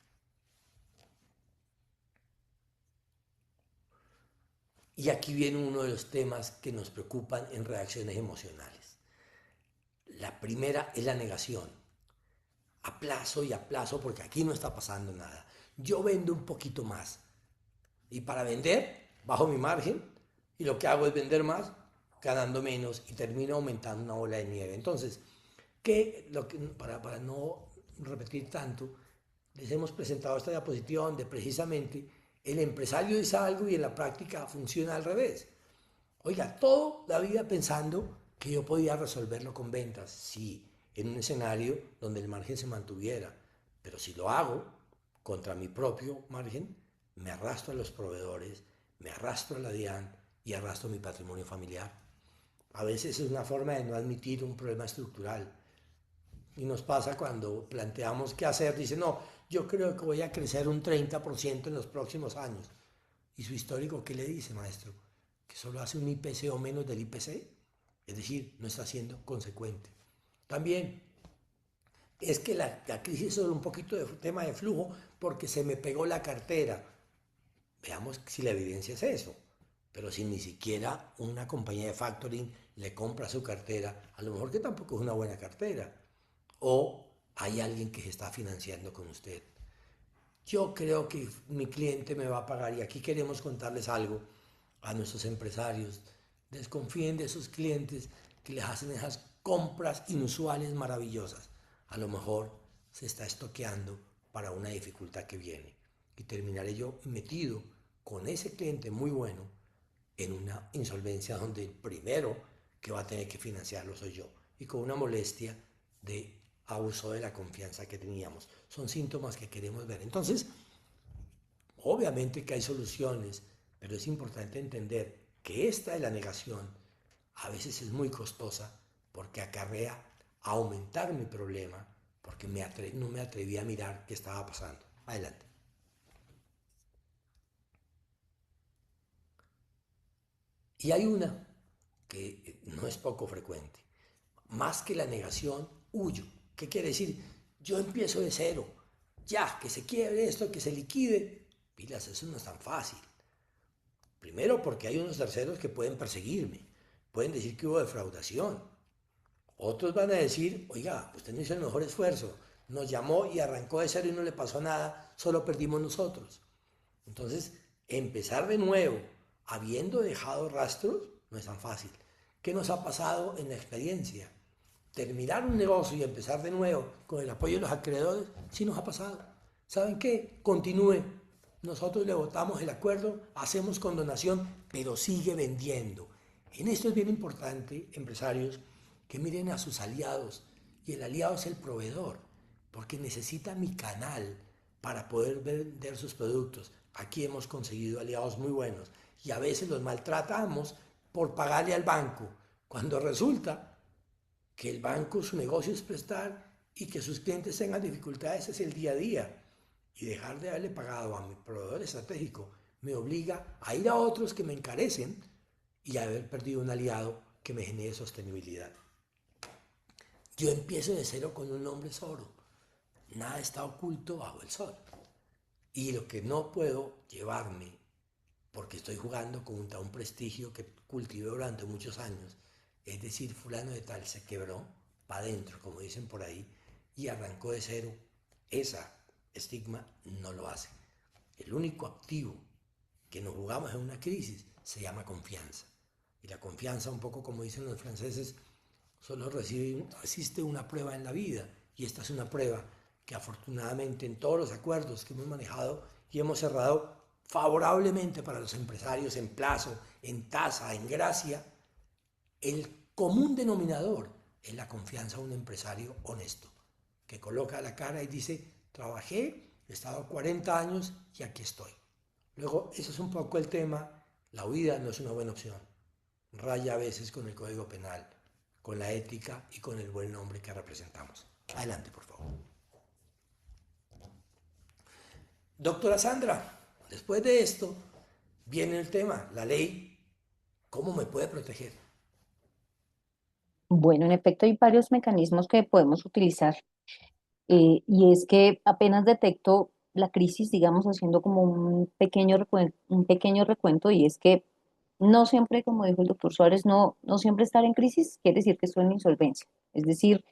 Y aquí viene uno de los temas que nos preocupan en reacciones emocionales. La primera es la negación. Aplazo y aplazo porque aquí no está pasando nada. Yo vendo un poquito más. Y para vender, bajo mi margen y lo que hago es vender más, ganando menos y termino aumentando una bola de nieve. Entonces, para no repetir tanto, les hemos presentado esta diapositiva donde precisamente el empresario dice algo y en la práctica funciona al revés. Oiga, toda la vida pensando que yo podía resolverlo con ventas, sí, en un escenario donde el margen se mantuviera, pero si lo hago contra mi propio margen, me arrastro a los proveedores, me arrastro a la DIAN y arrastro mi patrimonio familiar. A veces es una forma de no admitir un problema estructural. Y nos pasa cuando planteamos qué hacer, dice, no, yo creo que voy a crecer un 30% en los próximos años. ¿Y su histórico qué le dice, maestro? Que solo hace un IPC o menos del IPC. Es decir, no está siendo consecuente. También es que la crisis es un poquito de tema de flujo porque se me pegó la cartera. Veamos si la evidencia es eso. Pero si ni siquiera una compañía de factoring le compra su cartera, a lo mejor que tampoco es una buena cartera. O hay alguien que se está financiando con usted. Yo creo que mi cliente me va a pagar y aquí queremos contarles algo a nuestros empresarios. Desconfíen de esos clientes que les hacen esas compras inusuales maravillosas. A lo mejor se está estoqueando para una dificultad que viene y terminaré yo metido con ese cliente muy bueno en una insolvencia donde el primero que va a tener que financiarlo soy yo y con una molestia de abuso de la confianza que teníamos. Son síntomas que queremos ver. Entonces, obviamente que hay soluciones, pero es importante entender que esta de la negación a veces es muy costosa porque acarrea aumentar mi problema porque no me atreví a mirar qué estaba pasando. Adelante. Y hay una que no es poco frecuente. Más que la negación, huyo. ¿Qué quiere decir? Yo empiezo de cero. Ya, que se quiebre esto, que se liquide. Pilas, eso no es tan fácil. Primero porque hay unos terceros que pueden perseguirme. Pueden decir que hubo defraudación. Otros van a decir, oiga, usted no hizo el mejor esfuerzo. Nos llamó y arrancó de cero y no le pasó nada. Solo perdimos nosotros. Entonces, empezar de nuevo, habiendo dejado rastros, no es tan fácil. ¿Qué nos ha pasado en la experiencia? Terminar un negocio y empezar de nuevo con el apoyo de los acreedores, sí nos ha pasado. ¿Saben qué? Continúe. Nosotros le votamos el acuerdo, hacemos condonación, pero sigue vendiendo. En esto es bien importante, empresarios, que miren a sus aliados. Y el aliado es el proveedor, porque necesita mi canal para poder vender sus productos. Aquí hemos conseguido aliados muy buenos y a veces los maltratamos por pagarle al banco, cuando resulta que el banco su negocio es prestar y que sus clientes tengan dificultades es el día a día. Y dejar de haberle pagado a mi proveedor estratégico me obliga a ir a otros que me encarecen y a haber perdido un aliado que me genere sostenibilidad. Yo empiezo de cero con un nombre solo. Nada está oculto bajo el sol. Y lo que no puedo llevarme, porque estoy jugando contra un prestigio que cultivé durante muchos años, es decir, fulano de tal se quebró para adentro, como dicen por ahí, y arrancó de cero, esa estigma no lo hace. El único activo que nos jugamos en una crisis se llama confianza. Y la confianza, un poco como dicen los franceses, solo existe una prueba en la vida. Y esta es una prueba que afortunadamente en todos los acuerdos que hemos manejado y hemos cerrado favorablemente para los empresarios en plazo, en tasa, en gracia, el común denominador es la confianza de un empresario honesto, que coloca la cara y dice, trabajé, he estado 40 años y aquí estoy. Luego, eso es un poco el tema, la huida no es una buena opción. Raya a veces con el Código Penal, con la ética y con el buen nombre que representamos. Adelante, por favor. Doctora Sandra, después de esto viene el tema, la ley, ¿cómo me puede proteger? Bueno, en efecto hay varios mecanismos que podemos utilizar. Y es que apenas detecto la crisis, digamos, haciendo como un pequeño recuento, y es que no siempre, como dijo el doctor Suárez, no siempre estar en crisis quiere decir que estoy en insolvencia. Es decir,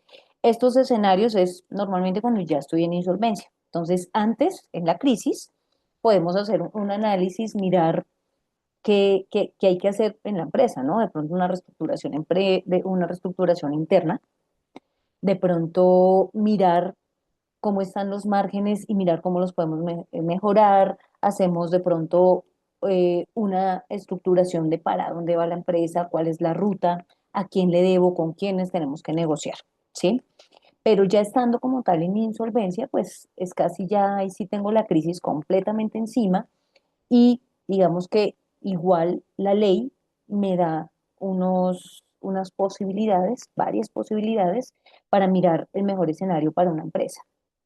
estos escenarios es normalmente cuando ya estoy en insolvencia. Entonces, antes, en la crisis, podemos hacer un análisis, mirar qué hay que hacer en la empresa, ¿no? De pronto una reestructuración, una reestructuración interna, de pronto mirar cómo están los márgenes y mirar cómo los podemos mejorar. Hacemos de pronto una estructuración de para dónde va la empresa, cuál es la ruta, a quién le debo, con quiénes tenemos que negociar, ¿sí? Pero ya estando como tal en mi insolvencia, pues es casi ya, ahí sí tengo la crisis completamente encima y digamos que igual la ley me da unas posibilidades, varias posibilidades para mirar el mejor escenario para una empresa,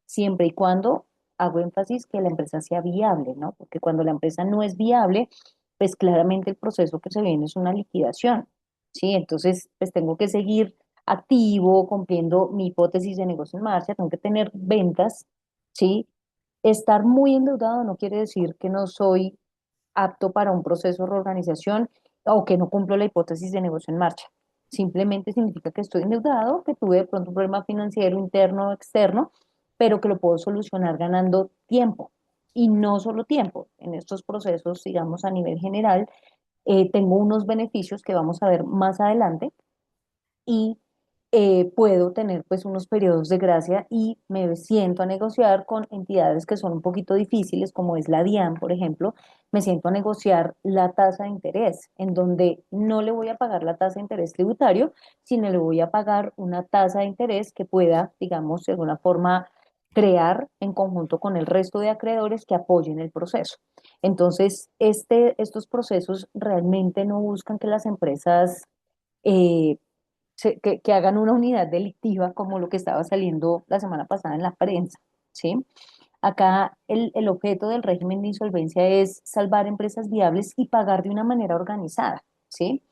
siempre y cuando hago énfasis que la empresa sea viable, ¿no? Porque cuando la empresa no es viable, pues claramente el proceso que se viene es una liquidación, ¿sí? Entonces, pues tengo que seguir activo, cumpliendo mi hipótesis de negocio en marcha, tengo que tener ventas, ¿sí? Estar muy endeudado no quiere decir que no soy apto para un proceso de reorganización o que no cumplo la hipótesis de negocio en marcha. Simplemente significa que estoy endeudado, que tuve de pronto un problema financiero interno o externo, pero que lo puedo solucionar ganando tiempo. Y no solo tiempo, en estos procesos, digamos a nivel general, tengo unos beneficios que vamos a ver más adelante y puedo tener pues unos periodos de gracia y me siento a negociar con entidades que son un poquito difíciles, como es la DIAN, por ejemplo, me siento a negociar la tasa de interés, en donde no le voy a pagar la tasa de interés tributario, sino le voy a pagar una tasa de interés que pueda, digamos, de alguna forma crear en conjunto con el resto de acreedores que apoyen el proceso. Entonces, estos procesos realmente no buscan que las empresas eh, que hagan una unidad delictiva como lo que estaba saliendo la semana pasada en la prensa, ¿sí? Acá el objeto del régimen de insolvencia es salvar empresas viables y pagar de una manera organizada, ¿sí?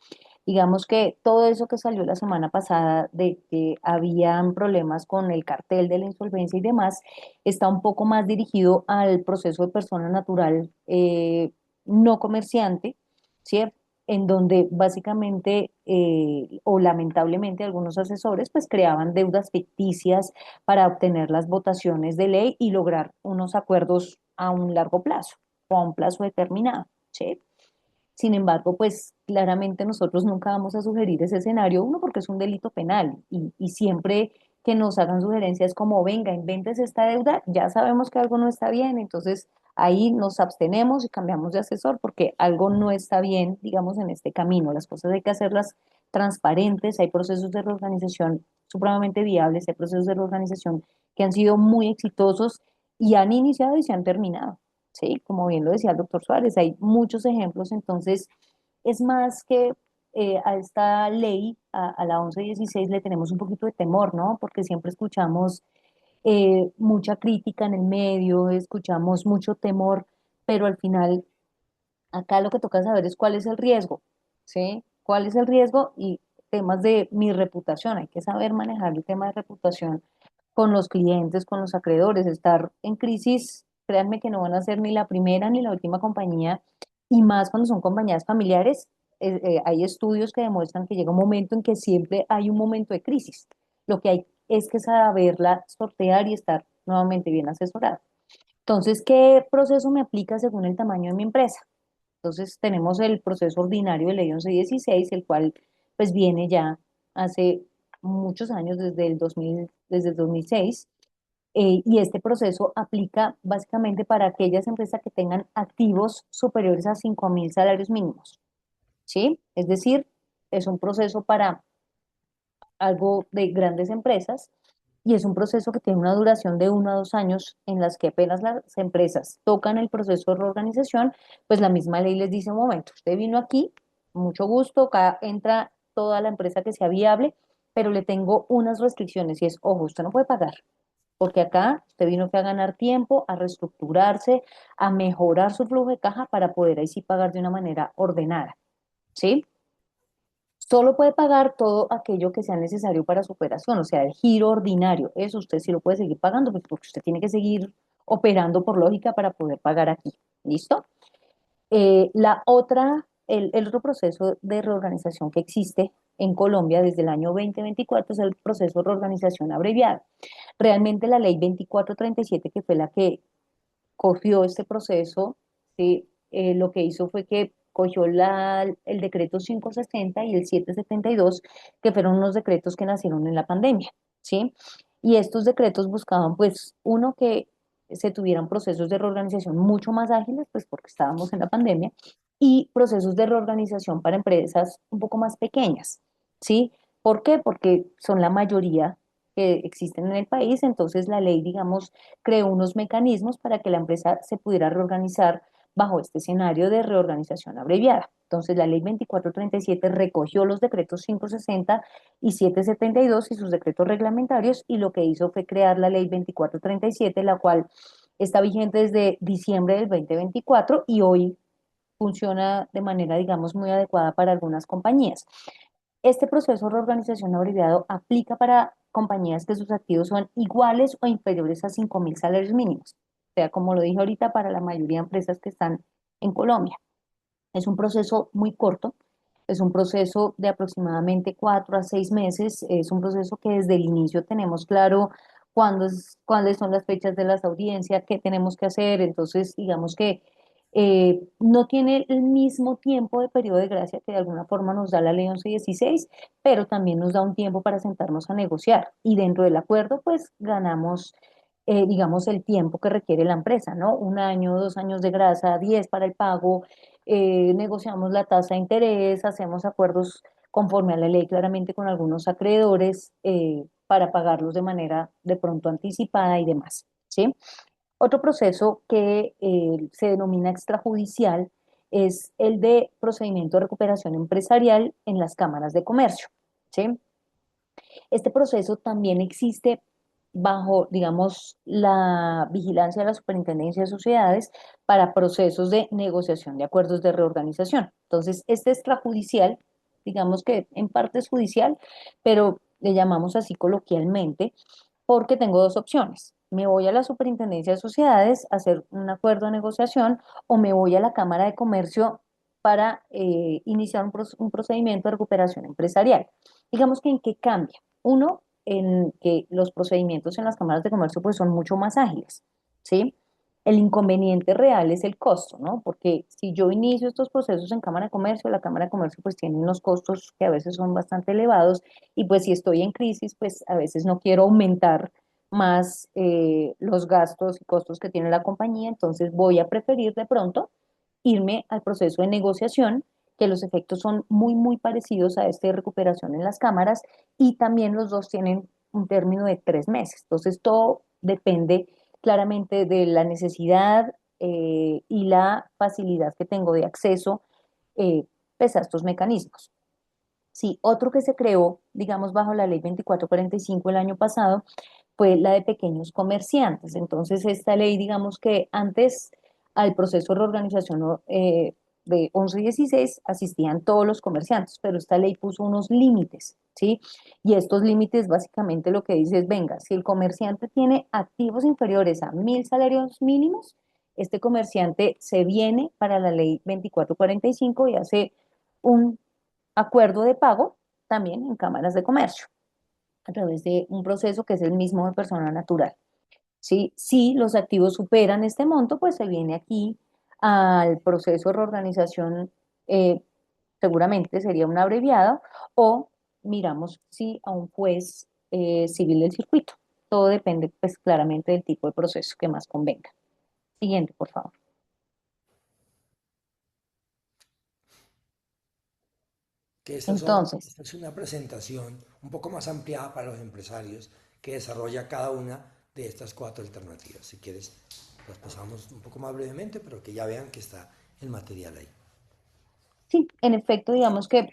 Digamos que todo eso que salió la semana pasada de que habían problemas con el cartel de la insolvencia y demás, está un poco más dirigido al proceso de persona natural no comerciante, ¿cierto? En donde básicamente o lamentablemente algunos asesores pues creaban deudas ficticias para obtener las votaciones de ley y lograr unos acuerdos a un largo plazo o a un plazo determinado, ¿sí? Sin embargo, pues claramente nosotros nunca vamos a sugerir ese escenario, uno, porque es un delito penal y siempre que nos hagan sugerencias como, venga, inventes esta deuda, ya sabemos que algo no está bien, entonces ahí nos abstenemos y cambiamos de asesor porque algo no está bien, digamos, en este camino. Las cosas hay que hacerlas transparentes, hay procesos de reorganización supremamente viables, hay procesos de reorganización que han sido muy exitosos y han iniciado y se han terminado. Sí, como bien lo decía el doctor Suárez, hay muchos ejemplos, entonces es más que a esta ley, a la 1116, le tenemos un poquito de temor, ¿no? Porque siempre escuchamos mucha crítica en el medio, escuchamos mucho temor, pero al final acá lo que toca saber es cuál es el riesgo, ¿sí? ¿Cuál es el riesgo? Y temas de mi reputación, hay que saber manejar el tema de reputación con los clientes, con los acreedores, estar en crisis, créanme que no van a ser ni la primera ni la última compañía, y más cuando son compañías familiares, hay estudios que demuestran que llega un momento en que siempre hay un momento de crisis. Lo que hay es que saberla sortear y estar nuevamente bien asesorado. Entonces, ¿qué proceso me aplica según el tamaño de mi empresa? Entonces, tenemos el proceso ordinario de ley 1116, el cual pues viene ya hace muchos años, desde el 2006, y este proceso aplica básicamente para aquellas empresas que tengan activos superiores a 5.000 salarios mínimos, ¿sí? Es decir, es un proceso para algo de grandes empresas y es un proceso que tiene una duración de 1 a 2 años en las que apenas las empresas tocan el proceso de reorganización, pues la misma ley les dice, un momento, usted vino aquí, mucho gusto, acá entra toda la empresa que sea viable, pero le tengo unas restricciones y es, ojo, usted no puede pagar, porque acá usted vino que a ganar tiempo, a reestructurarse, a mejorar su flujo de caja para poder ahí sí pagar de una manera ordenada, ¿sí? Solo puede pagar todo aquello que sea necesario para su operación, o sea, el giro ordinario. Eso usted sí lo puede seguir pagando, pues porque usted tiene que seguir operando por lógica para poder pagar aquí. ¿Listo? El otro proceso de reorganización que existe en Colombia desde el año 2024 es el proceso de reorganización abreviado. Realmente la ley 2437, que fue la que cogió este proceso, ¿sí? Lo que hizo fue que cogió el decreto 560 y el 772, que fueron unos decretos que nacieron en la pandemia, ¿sí? Y estos decretos buscaban, pues, uno, que se tuvieran procesos de reorganización mucho más ágiles, pues porque estábamos en la pandemia, y procesos de reorganización para empresas un poco más pequeñas, ¿sí? ¿Por qué? Porque son la mayoría que existen en el país, entonces la ley, digamos, creó unos mecanismos para que la empresa se pudiera reorganizar bajo este escenario de reorganización abreviada. Entonces, la ley 2437 recogió los decretos 560 y 772 y sus decretos reglamentarios, y lo que hizo fue crear la ley 2437, la cual está vigente desde diciembre del 2024 y hoy funciona de manera, digamos, muy adecuada para algunas compañías. Este proceso de reorganización abreviado aplica para compañías que sus activos son iguales o inferiores a 5.000 salarios mínimos. O sea, como lo dije ahorita, para la mayoría de empresas que están en Colombia. Es un proceso muy corto, es un proceso de aproximadamente 4 a 6 meses, es un proceso que desde el inicio tenemos claro cuáles son las fechas de las audiencias, qué tenemos que hacer, entonces digamos que no tiene el mismo tiempo de periodo de gracia que de alguna forma nos da la ley 1116, pero también nos da un tiempo para sentarnos a negociar y dentro del acuerdo pues ganamos, digamos, el tiempo que requiere la empresa, ¿no? 1 año, 2 años de grasa, 10 para el pago, negociamos la tasa de interés, hacemos acuerdos conforme a la ley claramente con algunos acreedores, para pagarlos de manera de pronto anticipada y demás, ¿sí? Otro proceso que se denomina extrajudicial es el de procedimiento de recuperación empresarial en las cámaras de comercio, ¿sí? Este proceso también existe bajo, digamos, la vigilancia de la Superintendencia de Sociedades para procesos de negociación de acuerdos de reorganización. Entonces, este extrajudicial, digamos que en parte es judicial, pero le llamamos así coloquialmente, porque tengo dos opciones. Me voy a la Superintendencia de Sociedades a hacer un acuerdo de negociación o me voy a la Cámara de Comercio para iniciar un procedimiento de recuperación empresarial. Digamos que en qué cambia. Uno, en que los procedimientos en las cámaras de comercio pues son mucho más ágiles, ¿sí? El inconveniente real es el costo, ¿no? Porque si yo inicio estos procesos en Cámara de Comercio, la Cámara de Comercio pues tiene unos costos que a veces son bastante elevados y pues si estoy en crisis pues a veces no quiero aumentar más los gastos y costos que tiene la compañía, entonces voy a preferir de pronto irme al proceso de negociación, que los efectos son muy, muy parecidos a este de recuperación en las cámaras y también los dos tienen un término de 3 meses. Entonces, todo depende claramente de la necesidad y la facilidad que tengo de acceso pues, a estos mecanismos. Sí, otro que se creó, digamos, bajo la ley 2445 el año pasado, fue la de pequeños comerciantes. Entonces, esta ley, digamos que antes al proceso de reorganización de 1116 asistían todos los comerciantes, pero esta ley puso unos límites, ¿sí? Y estos límites básicamente lo que dice es, venga, si el comerciante tiene activos inferiores a 1.000 salarios mínimos, este comerciante se viene para la ley 2445 y hace un acuerdo de pago también en cámaras de comercio a través de un proceso que es el mismo de persona natural. ¿Sí? Si los activos superan este monto, pues se viene aquí al proceso de reorganización, eh, seguramente sería un abreviado, o miramos si a un juez civil del circuito. Todo depende, pues, claramente del tipo de proceso que más convenga. Siguiente, por favor. Que Entonces, esta es una presentación un poco más ampliada para los empresarios que desarrolla cada una de estas cuatro alternativas. Si quieres, las pasamos un poco más brevemente, pero que ya vean que está el material ahí. sí, en efecto, digamos que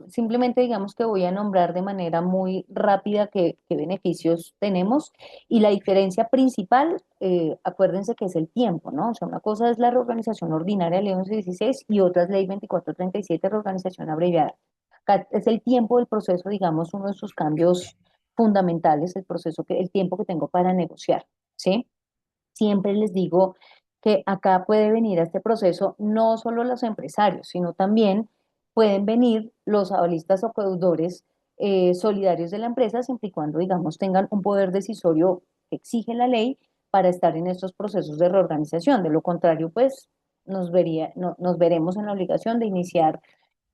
simplemente digamos que voy a nombrar de manera muy rápida qué beneficios tenemos y la diferencia principal, acuérdense que es el tiempo, ¿no? O sea, una cosa es la reorganización ordinaria, ley 1116, y otra es ley 2437, reorganización abreviada. Acá es el tiempo del proceso, digamos, uno de sus cambios fundamentales, el proceso el tiempo que tengo para negociar, ¿sí? Siempre les digo que acá puede venir a este proceso no solo los empresarios, sino también pueden venir los avalistas o codeudores solidarios de la empresa, siempre y cuando, digamos, tengan un poder decisorio que exige la ley para estar en estos procesos de reorganización. De lo contrario, pues nos veremos en la obligación de iniciar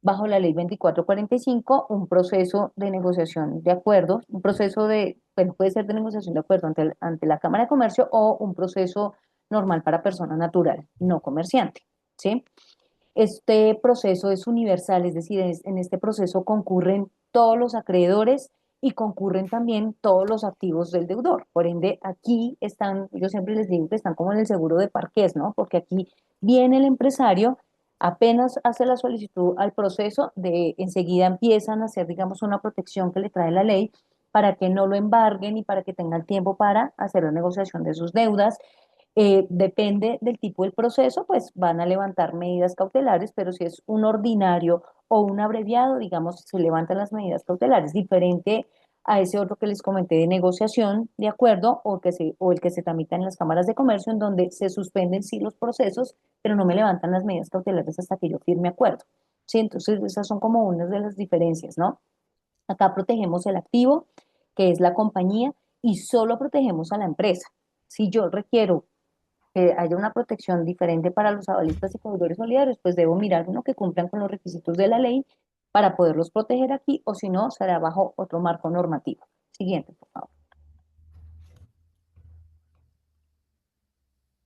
bajo la ley 2445 un proceso de negociación de acuerdos, un proceso bueno, puede ser de negociación de acuerdo ante la Cámara de Comercio o un proceso normal para persona natural, no comerciante, ¿sí? Este proceso es universal, es decir, en este proceso concurren todos los acreedores y concurren también todos los activos del deudor. Por ende, aquí están, yo siempre les digo que están como en el seguro de parqués, ¿no? Porque aquí viene el empresario, apenas hace la solicitud al proceso, enseguida empiezan a hacer, digamos, una protección que le trae la ley para que no lo embarguen y para que tengan tiempo para hacer la negociación de sus deudas. Depende del tipo del proceso, pues van a levantar medidas cautelares, pero si es un ordinario o un abreviado, digamos, se levantan las medidas cautelares, diferente a ese otro que les comenté de negociación, de acuerdo, o el que se tramita en las cámaras de comercio, en donde se suspenden sí los procesos, pero no me levantan las medidas cautelares hasta que yo firme acuerdo. Sí, entonces esas son como unas de las diferencias, ¿no? Acá protegemos el activo, que es la compañía, y solo protegemos a la empresa. Si yo requiero que haya una protección diferente para los avalistas y codeudores solidarios, pues debo mirar uno que cumplan con los requisitos de la ley para poderlos proteger aquí, o si no, será bajo otro marco normativo. Siguiente, por favor.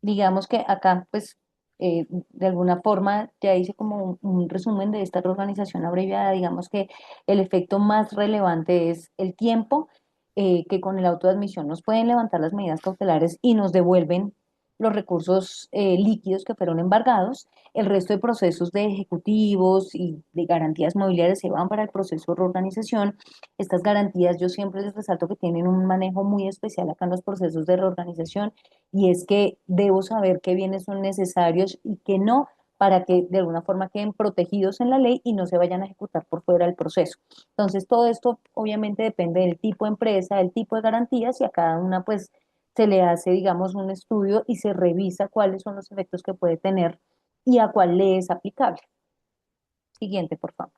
Digamos que acá, pues, de alguna forma, ya hice como un resumen de esta organización abreviada. Digamos que el efecto más relevante es el tiempo, que con el auto de admisión nos pueden levantar las medidas cautelares y nos devuelven los recursos líquidos que fueron embargados. El resto de procesos de ejecutivos y de garantías mobiliarias se van para el proceso de reorganización. Estas garantías yo siempre les resalto que tienen un manejo muy especial acá en los procesos de reorganización, y es que debo saber qué bienes son necesarios y qué no, para que de alguna forma queden protegidos en la ley y no se vayan a ejecutar por fuera del proceso. Entonces, todo esto obviamente depende del tipo de empresa, del tipo de garantías, y a cada una pues se le hace, digamos, un estudio y se revisa cuáles son los efectos que puede tener y a cuál le es aplicable. Siguiente, por favor.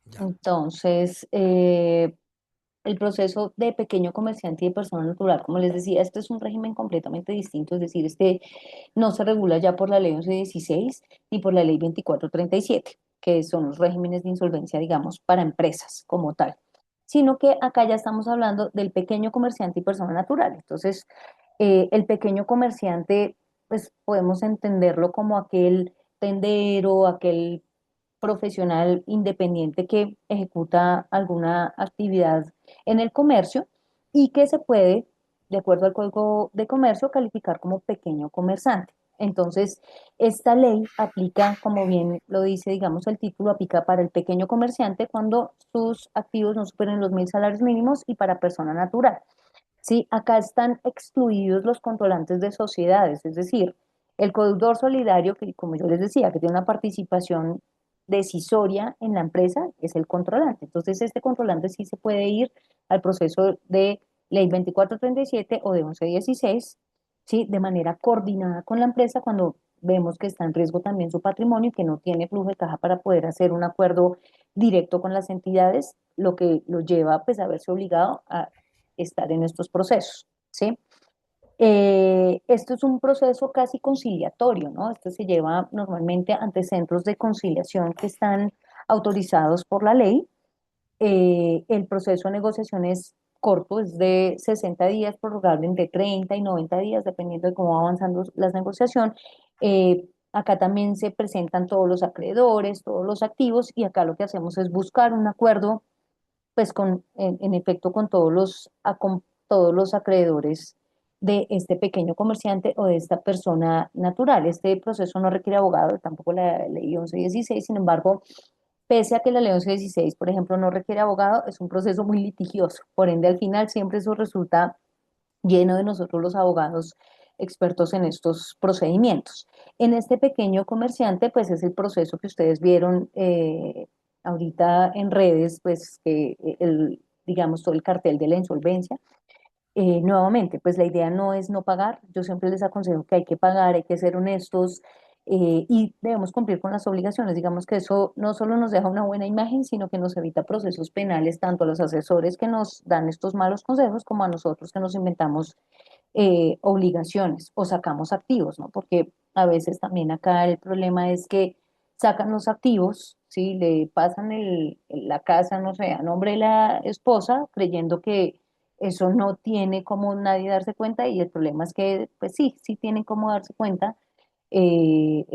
Ya. Entonces, el proceso de pequeño comerciante y de persona natural, como les decía, este es un régimen completamente distinto, es decir, este no se regula ya por la ley 1116 ni por la ley 2437, que son los regímenes de insolvencia, digamos, para empresas como tal, sino que acá ya estamos hablando del pequeño comerciante y persona natural. Entonces, el pequeño comerciante, pues podemos entenderlo como aquel tendero, aquel profesional independiente que ejecuta alguna actividad en el comercio y que se puede, de acuerdo al Código de Comercio, calificar como pequeño comerciante. Entonces, esta ley aplica, como bien lo dice, digamos, el título, aplica para el pequeño comerciante cuando sus activos no superen los 1.000 salarios mínimos, y para persona natural. Sí, acá están excluidos los controlantes de sociedades, es decir, el codeudor solidario, que como yo les decía, que tiene una participación decisoria en la empresa, es el controlante. Entonces, este controlante sí se puede ir al proceso de ley 2437 o de 1116, ¿sí? De manera coordinada con la empresa cuando vemos que está en riesgo también su patrimonio y que no tiene flujo de caja para poder hacer un acuerdo directo con las entidades, lo que lo lleva pues a verse obligado a estar en estos procesos, ¿sí? Esto es un proceso casi conciliatorio, ¿no? Esto se lleva normalmente ante centros de conciliación que están autorizados por la ley. El proceso de negociación es corto, es de 60 días, prorrogable entre 30 y 90 días, dependiendo de cómo va avanzando la negociación. Acá también se presentan todos los acreedores, todos los activos, y acá lo que hacemos es buscar un acuerdo, pues en efecto, con todos los acreedores de este pequeño comerciante o de esta persona natural. Este proceso no requiere abogado, tampoco la ley 1116. Sin embargo, pese a que la ley 1116, por ejemplo, no requiere abogado, es un proceso muy litigioso. Por ende, al final siempre eso resulta lleno de nosotros los abogados, expertos en estos procedimientos. En este pequeño comerciante, pues es el proceso que ustedes vieron ahorita en redes, pues digamos, todo el cartel de la insolvencia. Nuevamente, pues la idea no es no pagar. Yo siempre les aconsejo que hay que pagar, hay que ser honestos y debemos cumplir con las obligaciones. Digamos que eso no solo nos deja una buena imagen, sino que nos evita procesos penales tanto a los asesores que nos dan estos malos consejos como a nosotros que nos inventamos obligaciones o sacamos activos, ¿no? Porque a veces también acá el problema es que sacan los activos, ¿sí? Le pasan la casa, no sé, a nombre de la esposa, creyendo que eso no tiene como nadie darse cuenta y el problema es que, pues sí, sí tienen cómo darse cuenta.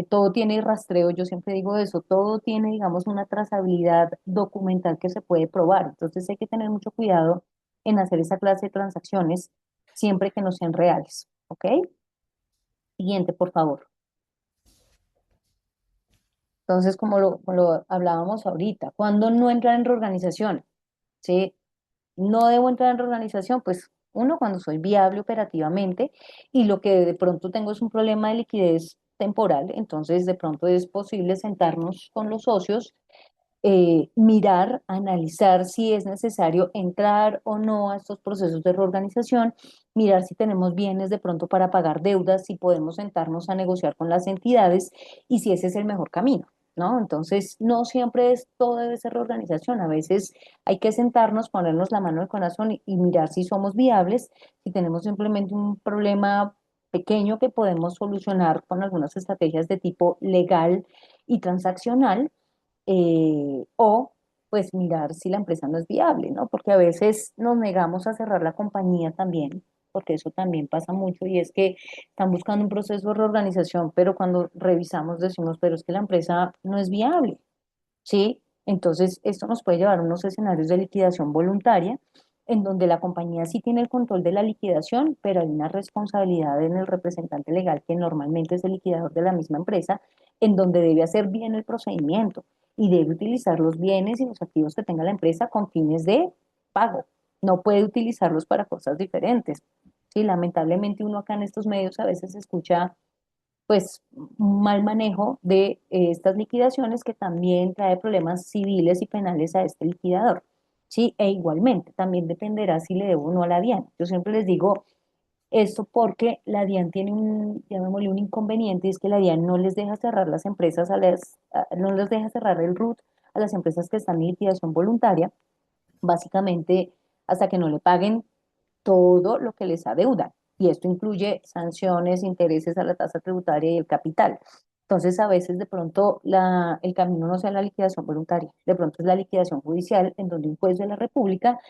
Todo tiene rastreo, yo siempre digo eso, todo tiene, digamos, una trazabilidad documental que se puede probar. Entonces hay que tener mucho cuidado en hacer esa clase de transacciones siempre que no sean reales. ¿Ok? Siguiente, por favor. Entonces, como lo hablábamos ahorita, ¿cuándo no entrar en reorganización? ¿Sí? No debo entrar en reorganización, pues uno, cuando soy viable operativamente y lo que de pronto tengo es un problema de liquidez temporal, entonces de pronto es posible sentarnos con los socios, mirar, analizar si es necesario entrar o no a estos procesos de reorganización, mirar si tenemos bienes de pronto para pagar deudas, si podemos sentarnos a negociar con las entidades y si ese es el mejor camino, ¿no? Entonces, no siempre todo debe ser reorganización, a veces hay que sentarnos, ponernos la mano en el corazón y mirar si somos viables, si tenemos simplemente un problema pequeño que podemos solucionar con algunas estrategias de tipo legal y transaccional, o pues mirar si la empresa no es viable, ¿no? Porque a veces nos negamos a cerrar la compañía también, porque eso también pasa mucho y es que están buscando un proceso de reorganización, pero cuando revisamos decimos, pero es que la empresa no es viable, ¿sí? Entonces, esto nos puede llevar a unos escenarios de liquidación voluntaria, en donde la compañía sí tiene el control de la liquidación, pero hay una responsabilidad en el representante legal, que normalmente es el liquidador de la misma empresa, en donde debe hacer bien el procedimiento y debe utilizar los bienes y los activos que tenga la empresa con fines de pago. No puede utilizarlos para cosas diferentes. Sí, lamentablemente uno acá en estos medios a veces escucha pues un mal manejo de estas liquidaciones que también trae problemas civiles y penales a este liquidador. Sí, e igualmente también dependerá si le debo o no a la DIAN. Yo siempre les digo esto porque la DIAN tiene llamémosle un inconveniente, y es que la DIAN no les deja cerrar las empresas no les deja cerrar el RUT a las empresas que están en liquidación voluntaria, básicamente hasta que no le paguen todo lo que les adeudan. Y esto incluye sanciones, intereses a la tasa tributaria y el capital. Entonces, a veces de pronto el camino no sea la liquidación voluntaria, de pronto es la liquidación judicial, en donde un juez de la República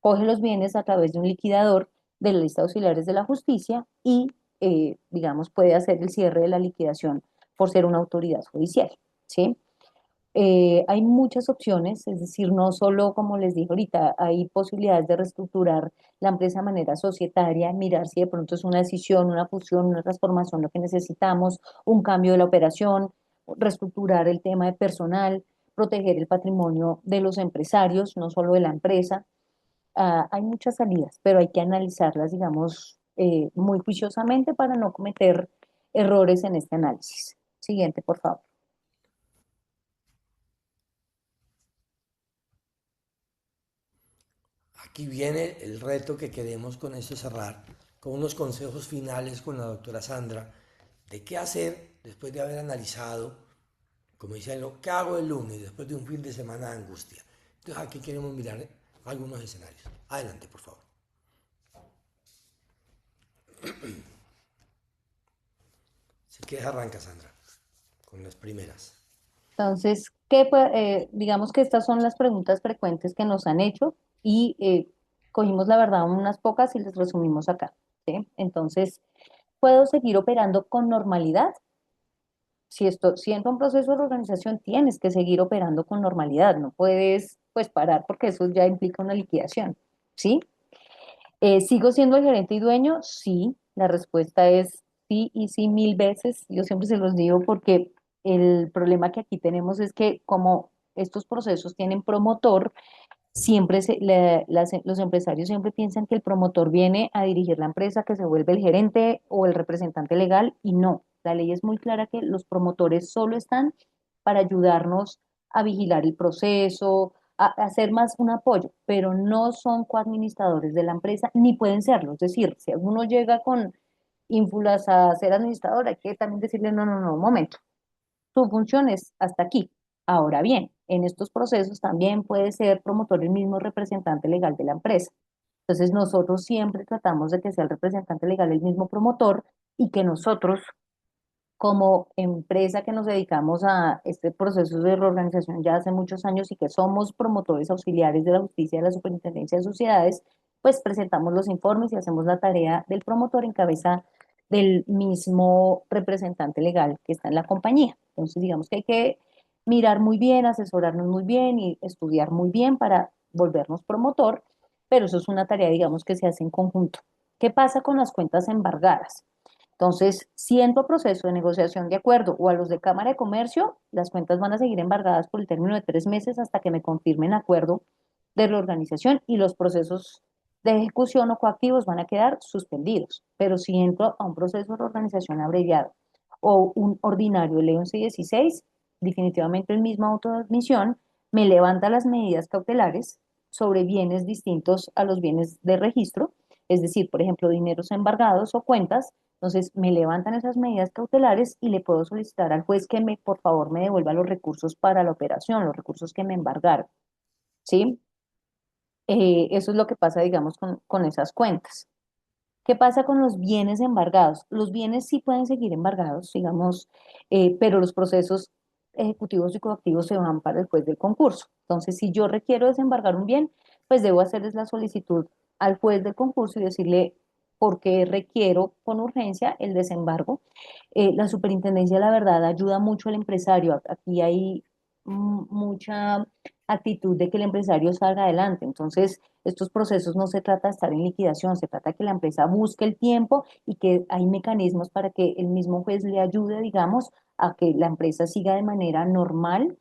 coge los bienes a través de un liquidador de la lista de auxiliares de la justicia y, digamos, puede hacer el cierre de la liquidación por ser una autoridad judicial. ¿Sí? Hay muchas opciones, es decir, no solo, como les dije ahorita, hay posibilidades de reestructurar la empresa de manera societaria, mirar si de pronto es una decisión, una fusión, una transformación lo que necesitamos, un cambio de la operación, reestructurar el tema de personal, proteger el patrimonio de los empresarios, no solo de la empresa. Hay muchas salidas, pero hay que analizarlas, digamos, muy juiciosamente para no cometer errores en este análisis. Siguiente, por favor. Aquí viene el reto que queremos con esto cerrar, con unos consejos finales con la doctora Sandra, de qué hacer después de haber analizado, como dicen, lo que hago el lunes, después de un fin de semana de angustia. Entonces aquí queremos mirar algunos escenarios. Adelante, por favor. Si quieres arranca, Sandra, con las primeras. Entonces, digamos que estas son las preguntas frecuentes que nos han hecho y cogimos la verdad unas pocas y les resumimos acá, ¿sí? Entonces, ¿puedo seguir operando con normalidad? Si entra un proceso de reorganización, tienes que seguir operando con normalidad, no puedes pues parar porque eso ya implica una liquidación, ¿sí? ¿Sigo siendo el gerente y dueño? Sí, la respuesta es sí y sí 1000 veces. Yo siempre se los digo porque el problema que aquí tenemos es que como estos procesos tienen promotor, Siempre los empresarios siempre piensan que el promotor viene a dirigir la empresa, que se vuelve el gerente o el representante legal, y no. La ley es muy clara que los promotores solo están para ayudarnos a vigilar el proceso, a hacer más un apoyo, pero no son coadministradores de la empresa, ni pueden serlo. Es decir, si alguno llega con ínfulas a ser administrador, hay que también decirle, no, no, no, un momento, tu función es hasta aquí. Ahora bien, en estos procesos también puede ser promotor el mismo representante legal de la empresa. Entonces nosotros siempre tratamos de que sea el representante legal el mismo promotor y que nosotros como empresa que nos dedicamos a este proceso de reorganización ya hace muchos años y que somos promotores auxiliares de la justicia de la Superintendencia de Sociedades, pues presentamos los informes y hacemos la tarea del promotor en cabeza del mismo representante legal que está en la compañía. Entonces, digamos que hay que mirar muy bien, asesorarnos muy bien y estudiar muy bien para volvernos promotor, pero eso es una tarea, digamos, que se hace en conjunto. ¿Qué pasa con las cuentas embargadas? Entonces, si entro a proceso de negociación de acuerdo o a los de Cámara de Comercio, las cuentas van a seguir embargadas por el término de 3 meses hasta que me confirmen acuerdo de reorganización y los procesos de ejecución o coactivos van a quedar suspendidos. Pero si entro a un proceso de reorganización abreviado o un ordinario ley 1116, definitivamente el mismo auto de admisión me levanta las medidas cautelares sobre bienes distintos a los bienes de registro, es decir, por ejemplo, dineros embargados o cuentas. Entonces me levantan esas medidas cautelares y le puedo solicitar al juez que por favor me devuelva los recursos para la operación, los recursos que me embargaron, ¿sí? Eso es lo que pasa, digamos, con esas cuentas. ¿Qué pasa con los bienes embargados? Los bienes sí pueden seguir embargados, digamos, pero los procesos ejecutivos y coactivos se van para el juez del concurso. Entonces, si yo requiero desembargar un bien, pues debo hacerles la solicitud al juez del concurso y decirle por qué requiero con urgencia el desembargo. La superintendencia, la verdad, ayuda mucho al empresario. Aquí hay mucha actitud de que el empresario salga adelante. Entonces, estos procesos no se trata de estar en liquidación, se trata de que la empresa busque el tiempo y que hay mecanismos para que el mismo juez le ayude, digamos, a que la empresa siga de manera normal,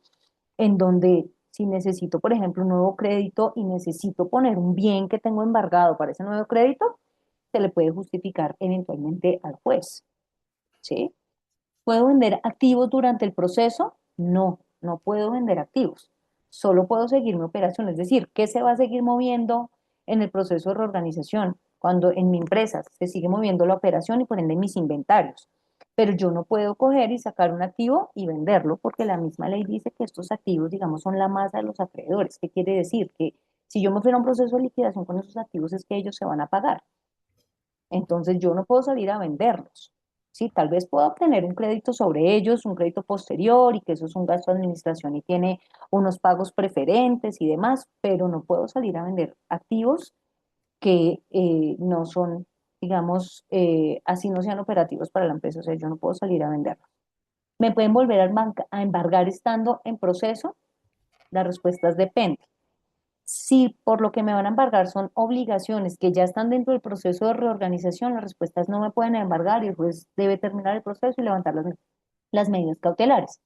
en donde si necesito, por ejemplo, un nuevo crédito y necesito poner un bien que tengo embargado para ese nuevo crédito, se le puede justificar eventualmente al juez, ¿sí? ¿Puedo vender activos durante el proceso? No, no puedo vender activos. Solo puedo seguir mi operación. Es decir, ¿qué se va a seguir moviendo en el proceso de reorganización? Cuando en mi empresa se sigue moviendo la operación y por ende mis inventarios. Pero yo no puedo coger y sacar un activo y venderlo porque la misma ley dice que estos activos, digamos, son la masa de los acreedores. ¿Qué quiere decir? Que si yo me fuera a un proceso de liquidación con esos activos es que ellos se van a pagar. Entonces yo no puedo salir a venderlos. Sí, tal vez pueda obtener un crédito sobre ellos, un crédito posterior y que eso es un gasto de administración y tiene unos pagos preferentes y demás, pero no puedo salir a vender activos que no son, digamos, así no sean operativos para la empresa. O sea, yo no puedo salir a venderlos. ¿Me pueden volver a embargar estando en proceso? La respuesta es depende. Si por lo que me van a embargar son obligaciones que ya están dentro del proceso de reorganización, las respuestas no me pueden embargar y el juez debe terminar el proceso y levantar las medidas cautelares.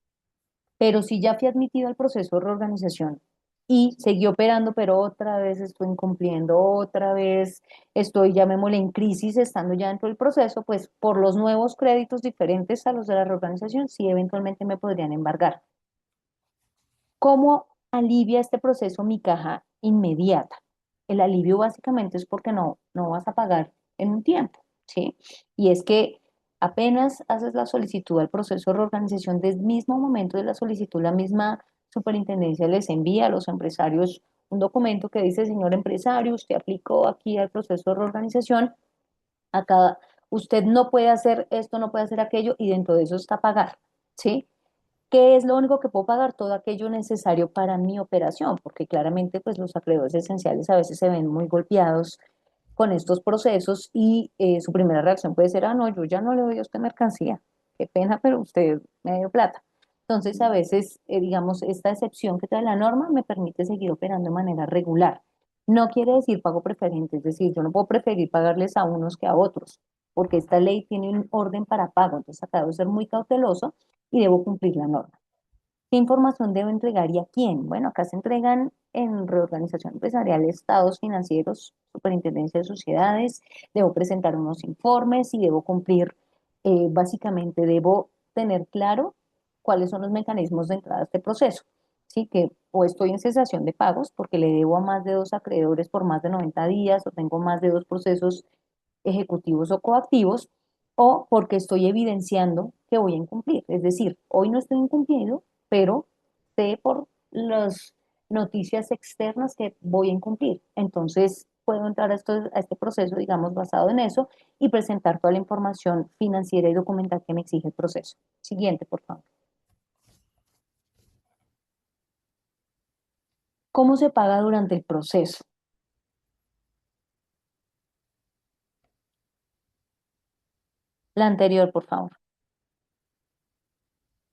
Pero si ya fui admitido al proceso de reorganización y seguí operando, pero otra vez estoy incumpliendo, otra vez estoy, llamémosle, en crisis, estando ya dentro del proceso, pues por los nuevos créditos diferentes a los de la reorganización, sí eventualmente me podrían embargar. ¿Cómo alivia este proceso mi caja inmediata? El alivio básicamente es porque no vas a pagar en un tiempo, ¿sí? Y es que apenas haces la solicitud al proceso de reorganización, desde el mismo momento de la solicitud, la misma superintendencia les envía a los empresarios un documento que dice, señor empresario, usted aplicó aquí al proceso de reorganización, acá usted no puede hacer esto, no puede hacer aquello, y dentro de eso está pagar, ¿sí? ¿Qué es lo único que puedo pagar? Todo aquello necesario para mi operación, porque claramente pues los acreedores esenciales a veces se ven muy golpeados con estos procesos y su primera reacción puede ser, ah, no, yo ya no le doy a usted mercancía, qué pena, pero usted me dio plata. Entonces a veces, digamos, esta excepción que trae la norma me permite seguir operando de manera regular. No quiere decir pago preferente, es decir, yo no puedo preferir pagarles a unos que a otros, porque esta ley tiene un orden para pago, entonces acá debo ser muy cauteloso y debo cumplir la norma. ¿Qué información debo entregar y a quién? Bueno, acá se entregan en reorganización empresarial estados financieros, superintendencia de sociedades, debo presentar unos informes y debo cumplir, básicamente debo tener claro cuáles son los mecanismos de entrada a este proceso. Sí, que o estoy en cesación de pagos porque le debo a más de dos acreedores por más de 90 días o tengo más de dos procesos ejecutivos o coactivos, o porque estoy evidenciando que voy a incumplir. Es decir, hoy no estoy incumpliendo, pero sé por las noticias externas que voy a incumplir. Entonces, puedo entrar a este proceso, digamos, basado en eso y presentar toda la información financiera y documental que me exige el proceso. Siguiente, por favor. ¿Cómo se paga durante el proceso? La anterior, por favor.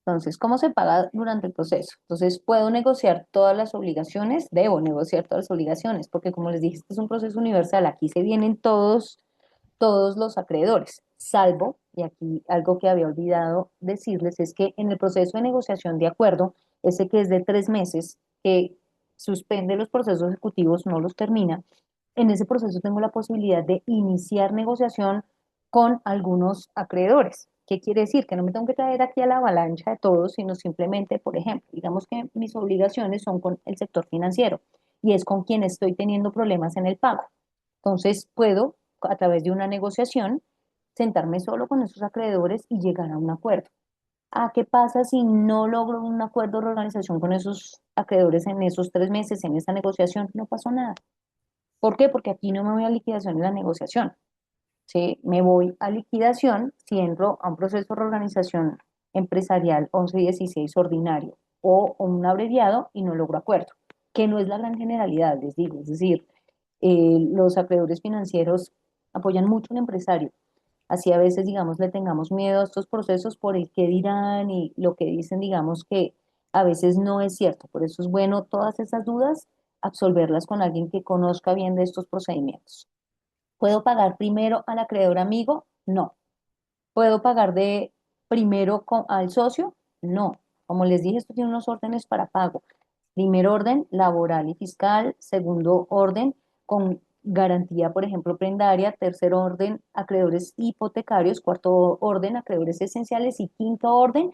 Entonces, ¿cómo se paga durante el proceso? Entonces, puedo negociar todas las obligaciones, debo negociar todas las obligaciones, porque como les dije, este es un proceso universal, aquí se vienen todos los acreedores, salvo, y aquí algo que había olvidado decirles, es que en el proceso de negociación de acuerdo, ese que es de 3 meses, que suspende los procesos ejecutivos, no los termina, en ese proceso tengo la posibilidad de iniciar negociación con algunos acreedores. ¿Qué quiere decir? Que no me tengo que traer aquí a la avalancha de todos, sino simplemente, por ejemplo, digamos que mis obligaciones son con el sector financiero y es con quien estoy teniendo problemas en el pago. Entonces, puedo, a través de una negociación, sentarme solo con esos acreedores y llegar a un acuerdo. ¿Qué pasa si no logro un acuerdo de organización con esos acreedores en esos 3 meses, en esa negociación? No pasó nada. ¿Por qué? Porque aquí no me voy a liquidación en la negociación. ¿Sí? Me voy a liquidación si entro a un proceso de reorganización empresarial 1116 ordinario o un abreviado y no logro acuerdo, que no es la gran generalidad, les digo. Es decir, los acreedores financieros apoyan mucho al empresario. Así a veces, digamos, le tengamos miedo a estos procesos por el que dirán y lo que dicen, digamos que a veces no es cierto. Por eso es bueno todas esas dudas, absolverlas con alguien que conozca bien de estos procedimientos. ¿Puedo pagar primero al acreedor amigo? No. ¿Puedo pagar de primero al socio? No. Como les dije, esto tiene unos órdenes para pago. Primer orden, laboral y fiscal. Segundo orden, con garantía, por ejemplo, prendaria. Tercer orden, acreedores hipotecarios. Cuarto orden, acreedores esenciales. Y quinto orden,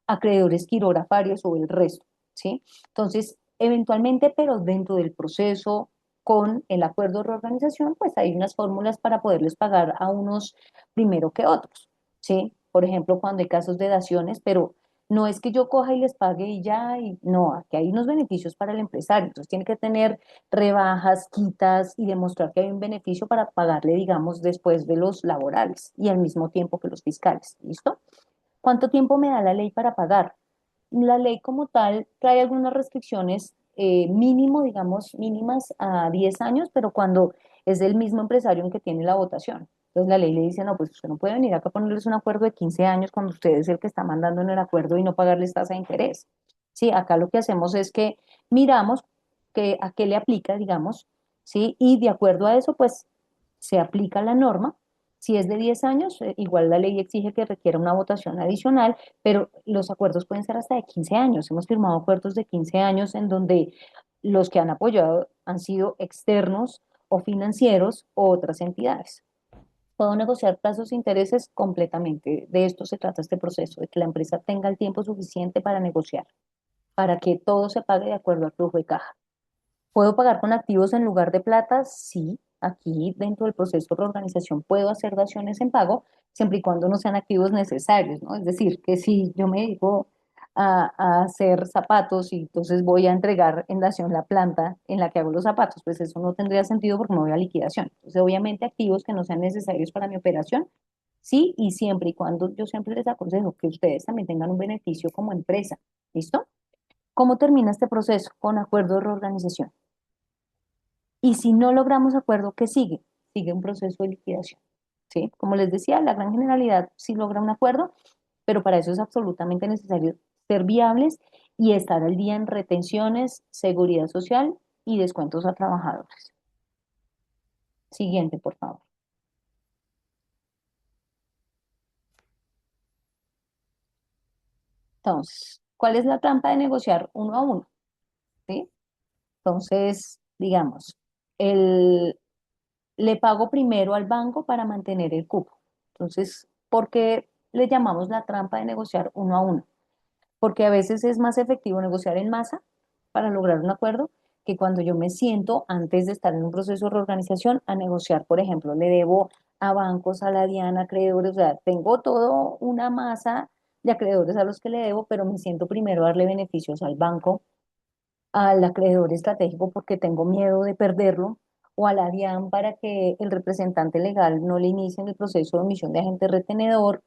acreedores quirografarios o el resto. ¿Sí? Entonces, eventualmente, pero dentro del proceso, con el acuerdo de reorganización, pues hay unas fórmulas para poderles pagar a unos primero que otros. ¿Sí? Por ejemplo, cuando hay casos de daciones, pero no es que yo coja y les pague y ya, y no, aquí hay unos beneficios para el empresario, entonces tiene que tener rebajas, quitas y demostrar que hay un beneficio para pagarle, digamos, después de los laborales y al mismo tiempo que los fiscales. ¿Listo? ¿Cuánto tiempo me da la ley para pagar? La ley como tal trae algunas restricciones, mínimo, digamos, mínimas a 10 años, pero cuando es el mismo empresario en que tiene la votación. Entonces la ley le dice, no, pues usted no puede venir acá a ponerles un acuerdo de 15 años cuando usted es el que está mandando en el acuerdo y no pagarles tasa de interés. Sí, acá lo que hacemos es que miramos a qué le aplica, digamos, ¿sí? Y de acuerdo a eso, pues se aplica la norma. Si es de 10 años, igual la ley exige que requiera una votación adicional, pero los acuerdos pueden ser hasta de 15 años. Hemos firmado acuerdos de 15 años en donde los que han apoyado han sido externos o financieros o otras entidades. Puedo negociar plazos e intereses completamente. De esto se trata este proceso, de que la empresa tenga el tiempo suficiente para negociar, para que todo se pague de acuerdo al flujo de caja. ¿Puedo pagar con activos en lugar de plata? Sí, aquí dentro del proceso de reorganización puedo hacer daciones en pago, siempre y cuando no sean activos necesarios, ¿no? Es decir, que si yo me dedico a hacer zapatos y entonces voy a entregar en dación la planta en la que hago los zapatos, pues eso no tendría sentido porque me voy a liquidación. Entonces, obviamente, activos que no sean necesarios para mi operación, sí, y siempre y cuando yo siempre les aconsejo que ustedes también tengan un beneficio como empresa. ¿Listo? ¿Cómo termina este proceso? Con acuerdo de reorganización. Y si no logramos acuerdo, ¿qué sigue? Sigue un proceso de liquidación. ¿Sí? Como les decía, la gran generalidad sí logra un acuerdo, pero para eso es absolutamente necesario ser viables y estar al día en retenciones, seguridad social y descuentos a trabajadores. Siguiente, por favor. Entonces, ¿Cuál es la trampa de negociar uno a uno? ¿Sí? Entonces, digamos, el, le pago primero al banco para mantener el cupo. Entonces, ¿por qué le llamamos la trampa de negociar uno a uno? Porque a veces es más efectivo negociar en masa para lograr un acuerdo que cuando yo me siento antes de estar en un proceso de reorganización a negociar, por ejemplo, le debo a bancos, a la DIAN, a acreedores, o sea, tengo todo una masa de acreedores a los que le debo, pero me siento primero a darle beneficios al banco, al acreedor estratégico porque tengo miedo de perderlo, o a la DIAN para que el representante legal no le inicie en el proceso de omisión de agente retenedor,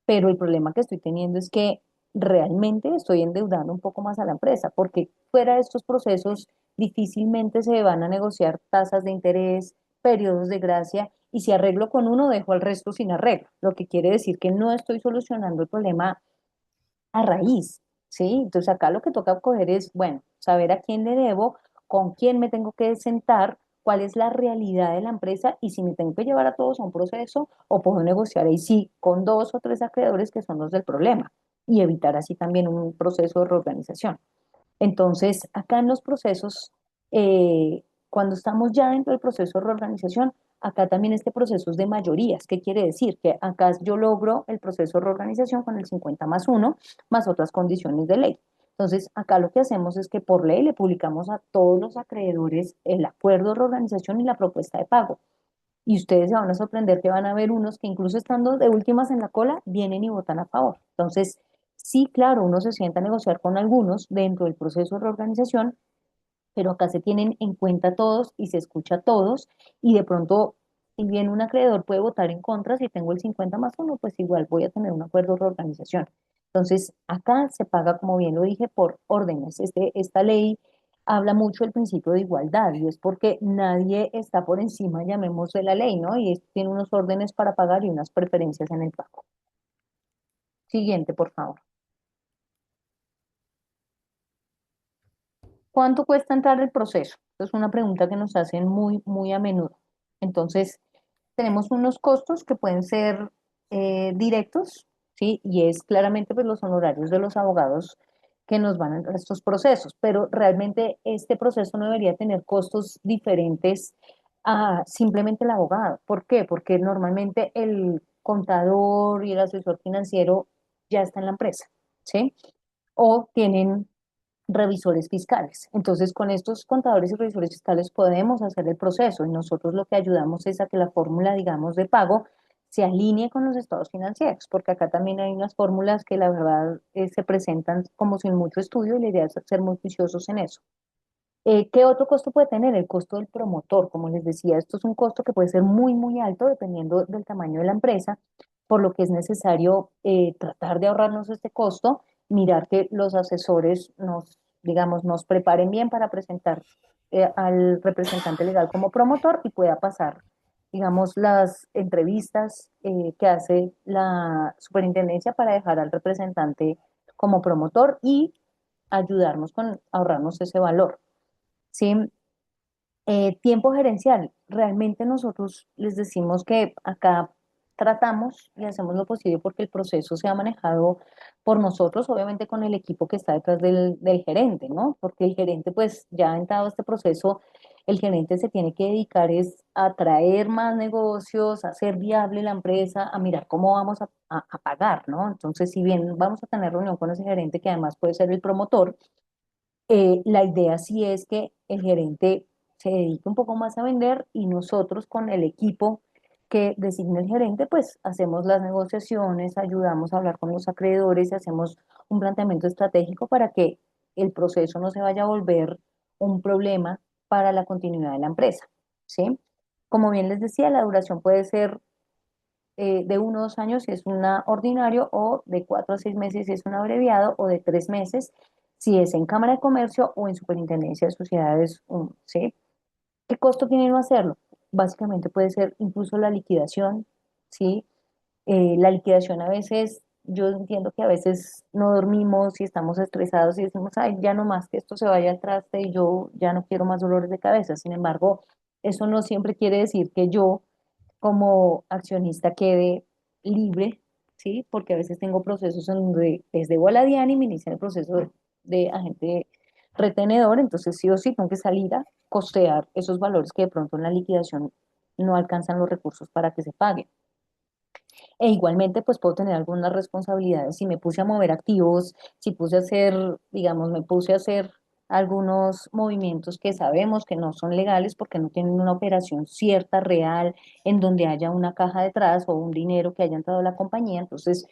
pero el problema que estoy teniendo es que realmente estoy endeudando un poco más a la empresa, porque fuera de estos procesos difícilmente se van a negociar tasas de interés, periodos de gracia, y si arreglo con uno, dejo al resto sin arreglo, lo que quiere decir que no estoy solucionando el problema a raíz, ¿sí? Entonces acá lo que toca coger es, bueno, saber a quién le debo, con quién me tengo que sentar, cuál es la realidad de la empresa y si me tengo que llevar a todos a un proceso o puedo negociar ahí sí con dos o tres acreedores que son los del problema y evitar así también un proceso de reorganización. Entonces, acá en los procesos, cuando estamos ya dentro del proceso de reorganización, acá también este proceso es de mayorías. ¿Qué quiere decir? Que acá yo logro el proceso de reorganización con el 50 más uno más otras condiciones de ley. Entonces, acá lo que hacemos es que por ley le publicamos a todos los acreedores el acuerdo de reorganización y la propuesta de pago. Y ustedes se van a sorprender que van a ver unos que incluso estando de últimas en la cola, vienen y votan a favor. Entonces, sí, claro, uno se sienta a negociar con algunos dentro del proceso de reorganización, pero acá se tienen en cuenta todos y se escucha a todos y de pronto, si bien un acreedor puede votar en contra, si tengo el 50 más uno, pues igual voy a tener un acuerdo de reorganización. Entonces, acá se paga, como bien lo dije, por órdenes. Esta ley habla mucho del principio de igualdad y es porque nadie está por encima, llamémosle de la ley, ¿no? Y tiene unos órdenes para pagar y unas preferencias en el pago. Siguiente, por favor. ¿Cuánto cuesta entrar el proceso? Es una pregunta que nos hacen muy, muy a menudo. Entonces, tenemos unos costos que pueden ser directos, ¿sí? Y es claramente pues, los honorarios de los abogados que nos van a entrar a estos procesos, pero realmente este proceso no debería tener costos diferentes a simplemente el abogado. ¿Por qué? Porque normalmente el contador y el asesor financiero ya está en la empresa, ¿sí? O tienen revisores fiscales. Entonces, con estos contadores y revisores fiscales podemos hacer el proceso y nosotros lo que ayudamos es a que la fórmula, digamos, de pago se alinee con los estados financieros, porque acá también hay unas fórmulas que la verdad se presentan como sin mucho estudio y la idea es ser muy juiciosos en eso. ¿Qué otro costo puede tener? El costo del promotor. Como les decía, esto es un costo que puede ser muy, muy alto dependiendo del tamaño de la empresa, por lo que es necesario tratar de ahorrarnos este costo, mirar que los asesores nos, digamos, nos preparen bien para presentar al representante legal como promotor y pueda pasar, digamos, las entrevistas que hace la superintendencia para dejar al representante como promotor y ayudarnos con ahorrarnos ese valor. ¿Sí? Tiempo gerencial. Realmente nosotros les decimos que acá tratamos y hacemos lo posible porque el proceso sea manejado por nosotros, obviamente con el equipo que está detrás del gerente, ¿no? Porque el gerente, pues ya entrado a este proceso, el gerente se tiene que dedicar es a traer más negocios, a hacer viable la empresa, a mirar cómo vamos a pagar, ¿no? Entonces, si bien vamos a tener reunión con ese gerente que además puede ser el promotor, la idea sí es que el gerente se dedique un poco más a vender y nosotros con el equipo que designa el gerente, pues hacemos las negociaciones, ayudamos a hablar con los acreedores y hacemos un planteamiento estratégico para que el proceso no se vaya a volver un problema para la continuidad de la empresa, ¿sí? Como bien les decía, la duración puede ser de 1 o 2 años si es una ordinario, o de 4 a 6 meses si es un abreviado, o de 3 meses si es en Cámara de Comercio o en Superintendencia de Sociedades, ¿sí? ¿Qué costo tiene no hacerlo? Básicamente puede ser incluso la liquidación, ¿sí? La liquidación a veces, yo entiendo que a veces no dormimos y estamos estresados y decimos, ay, ya no más que esto se vaya al traste y yo ya no quiero más dolores de cabeza. Sin embargo, eso no siempre quiere decir que yo como accionista quede libre ¿sí? Porque a veces tengo procesos en donde les debo a la DIAN y me inicia el proceso de agente retenedor, entonces sí o sí tengo que salir a costear esos valores que de pronto en la liquidación no alcanzan los recursos para que se paguen. E igualmente, pues puedo tener algunas responsabilidades. Si me puse a mover activos, si puse a hacer, digamos, me puse a hacer algunos movimientos que sabemos que no son legales porque no tienen una operación cierta, real, en donde haya una caja detrás o un dinero que haya entrado a la compañía. Entonces,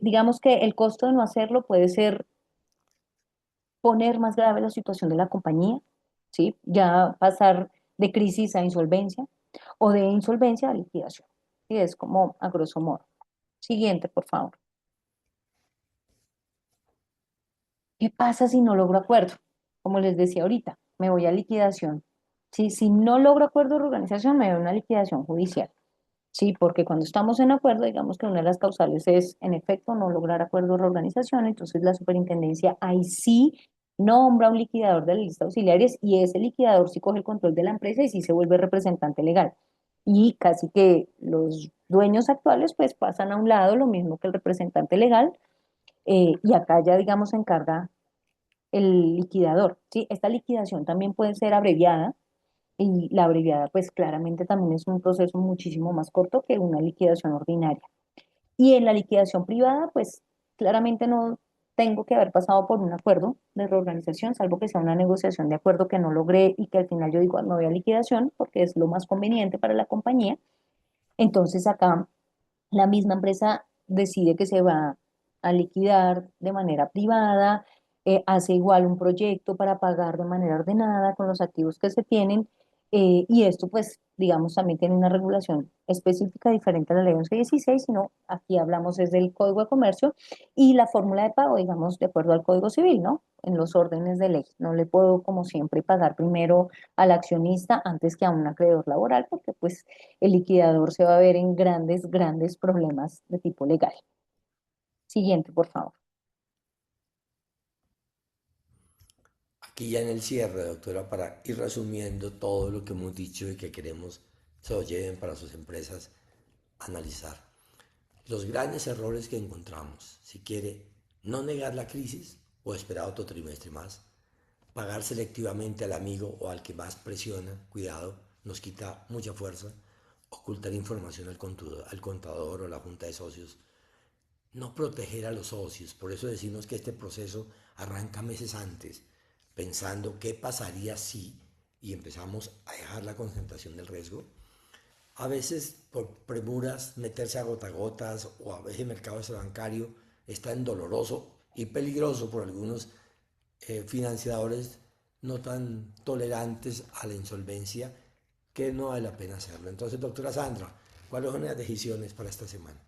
digamos que el costo de no hacerlo puede ser poner más grave la situación de la compañía, ¿sí? Ya pasar de crisis a insolvencia o de insolvencia a liquidación. Y es como a grosso modo. Siguiente, por favor. ¿Qué pasa si no logro acuerdo? Como les decía ahorita, me voy a liquidación. Sí, si no logro acuerdo de reorganización, me voy a una liquidación judicial. Sí, porque cuando estamos en acuerdo, digamos que una de las causales es, en efecto, no lograr acuerdo de reorganización, entonces la superintendencia ahí sí nombra un liquidador de la lista de auxiliares y ese liquidador sí coge el control de la empresa y sí se vuelve representante legal. Y casi que los dueños actuales pues pasan a un lado, lo mismo que el representante legal, y acá ya digamos se encarga el liquidador, ¿sí? Esta liquidación también puede ser abreviada y la abreviada pues claramente también es un proceso muchísimo más corto que una liquidación ordinaria. Y en la liquidación privada pues claramente no tengo que haber pasado por un acuerdo de reorganización, salvo que sea una negociación de acuerdo que no logré y que al final yo digo, "Ah, me voy a liquidación porque es lo más conveniente para la compañía". Entonces acá la misma empresa decide que se va a liquidar de manera privada, hace igual un proyecto para pagar de manera ordenada con los activos que se tienen, y esto pues digamos también tiene una regulación específica diferente a la ley 1116, sino aquí hablamos es del Código de Comercio y la fórmula de pago, digamos, de acuerdo al Código Civil, ¿no? En los órdenes de ley. No le puedo, como siempre, pagar primero al accionista antes que a un acreedor laboral, porque pues el liquidador se va a ver en grandes, grandes problemas de tipo legal. Siguiente, por favor. Aquí ya en el cierre, doctora, para ir resumiendo todo lo que hemos dicho y que queremos se lo lleven para sus empresas a analizar. Los grandes errores que encontramos, si quiere no negar la crisis o esperar otro trimestre más, pagar selectivamente al amigo o al que más presiona, cuidado, nos quita mucha fuerza, ocultar información al contador o la junta de socios, no proteger a los socios. Por eso decimos que este proceso arranca meses antes, pensando qué pasaría si, y empezamos a dejar la concentración del riesgo. A veces por premuras meterse a gotas o a veces el mercado bancario es tan doloroso y peligroso por algunos financiadores no tan tolerantes a la insolvencia que no vale la pena hacerlo. Entonces, doctora Sandra, ¿cuáles son las decisiones para esta semana?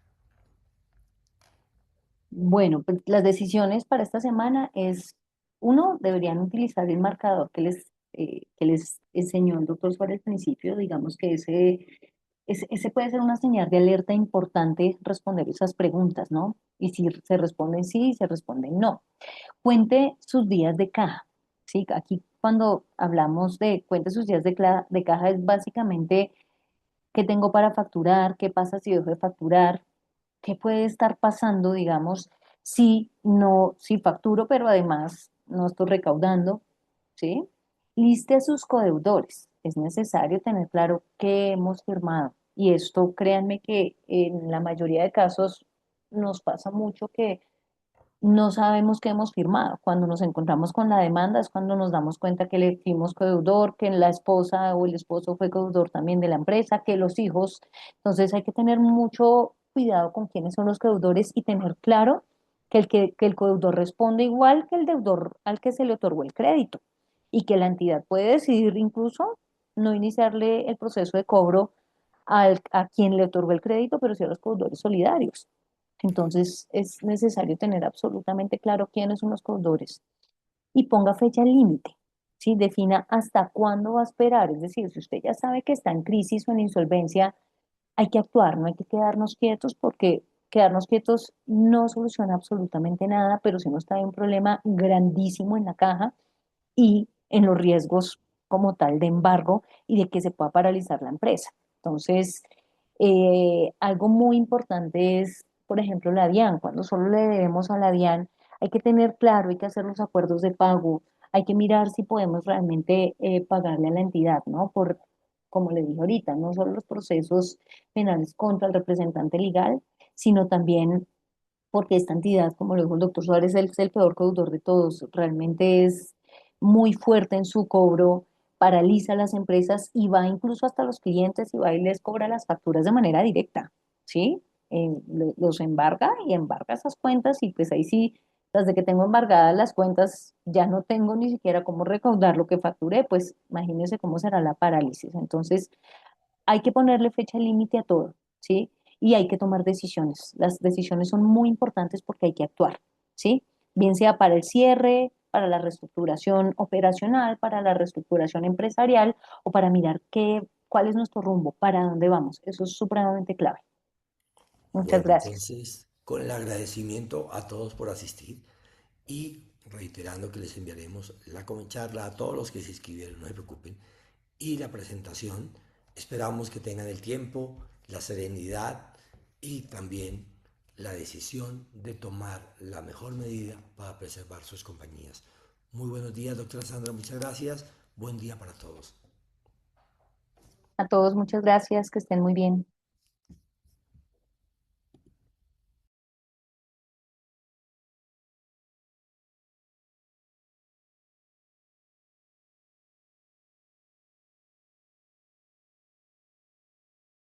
Bueno, pues las decisiones para esta semana es, uno, deberían utilizar el marcador que les enseñó el doctor Suárez al principio, digamos que ese puede ser una señal de alerta importante responder esas preguntas, ¿no? Y si se responden sí, se responden no. Cuente sus días de caja, ¿sí? Aquí cuando hablamos de cuente sus días de caja es básicamente qué tengo para facturar, qué pasa si dejo de facturar, qué puede estar pasando, digamos, si no, si facturo, pero además no estoy recaudando, ¿sí? Liste a sus codeudores. Es necesario tener claro qué hemos firmado. Y esto, créanme que en la mayoría de casos nos pasa mucho que no sabemos qué hemos firmado. Cuando nos encontramos con la demanda es cuando nos damos cuenta que le fuimos codeudor, que la esposa o el esposo fue codeudor también de la empresa, que los hijos. Entonces hay que tener mucho cuidado con quiénes son los codeudores y tener claro que el codeudor responde igual que el deudor al que se le otorgó el crédito y que la entidad puede decidir incluso no iniciarle el proceso de cobro a quien le otorgó el crédito, pero sí a los codeudores solidarios. Entonces es necesario tener absolutamente claro quiénes son los codeudores y ponga fecha límite, ¿sí? Defina hasta cuándo va a esperar. Es decir, si usted ya sabe que está en crisis o en insolvencia, hay que actuar, no hay que quedarnos quietos porque quedarnos quietos no soluciona absolutamente nada, pero sí nos trae un problema grandísimo en la caja y en los riesgos como tal de embargo y de que se pueda paralizar la empresa. Entonces, algo muy importante es por ejemplo, la DIAN. Cuando solo le debemos a la DIAN, hay que tener claro, hay que hacer los acuerdos de pago, hay que mirar si podemos realmente pagarle a la entidad, ¿no? Por, como le dije ahorita, no solo los procesos penales contra el representante legal, sino también porque esta entidad, como lo dijo el doctor Suárez, es el peor deudor de todos. Realmente es muy fuerte en su cobro, paraliza las empresas y va incluso hasta los clientes y va y les cobra las facturas de manera directa, ¿sí? Los embarga y embarga esas cuentas y pues ahí sí, desde que tengo embargadas las cuentas, ya no tengo ni siquiera cómo recaudar lo que facturé, pues imagínense cómo será la parálisis. Entonces, hay que ponerle fecha límite a todo, ¿sí? Y hay que tomar decisiones. Las decisiones son muy importantes porque hay que actuar, ¿sí? Bien sea para el cierre, para la reestructuración operacional, para la reestructuración empresarial o para mirar cuál es nuestro rumbo, para dónde vamos. Eso es supremamente clave. Muchas Bueno, gracias. entonces, con el agradecimiento a todos por asistir y reiterando que les enviaremos la charla a todos los que se inscribieron, no se preocupen, y la presentación, esperamos que tengan el tiempo, la serenidad y también la decisión de tomar la mejor medida para preservar sus compañías. Muy buenos días, doctora Sandra, muchas gracias. Buen día para todos. A todos, muchas gracias. Que estén muy bien.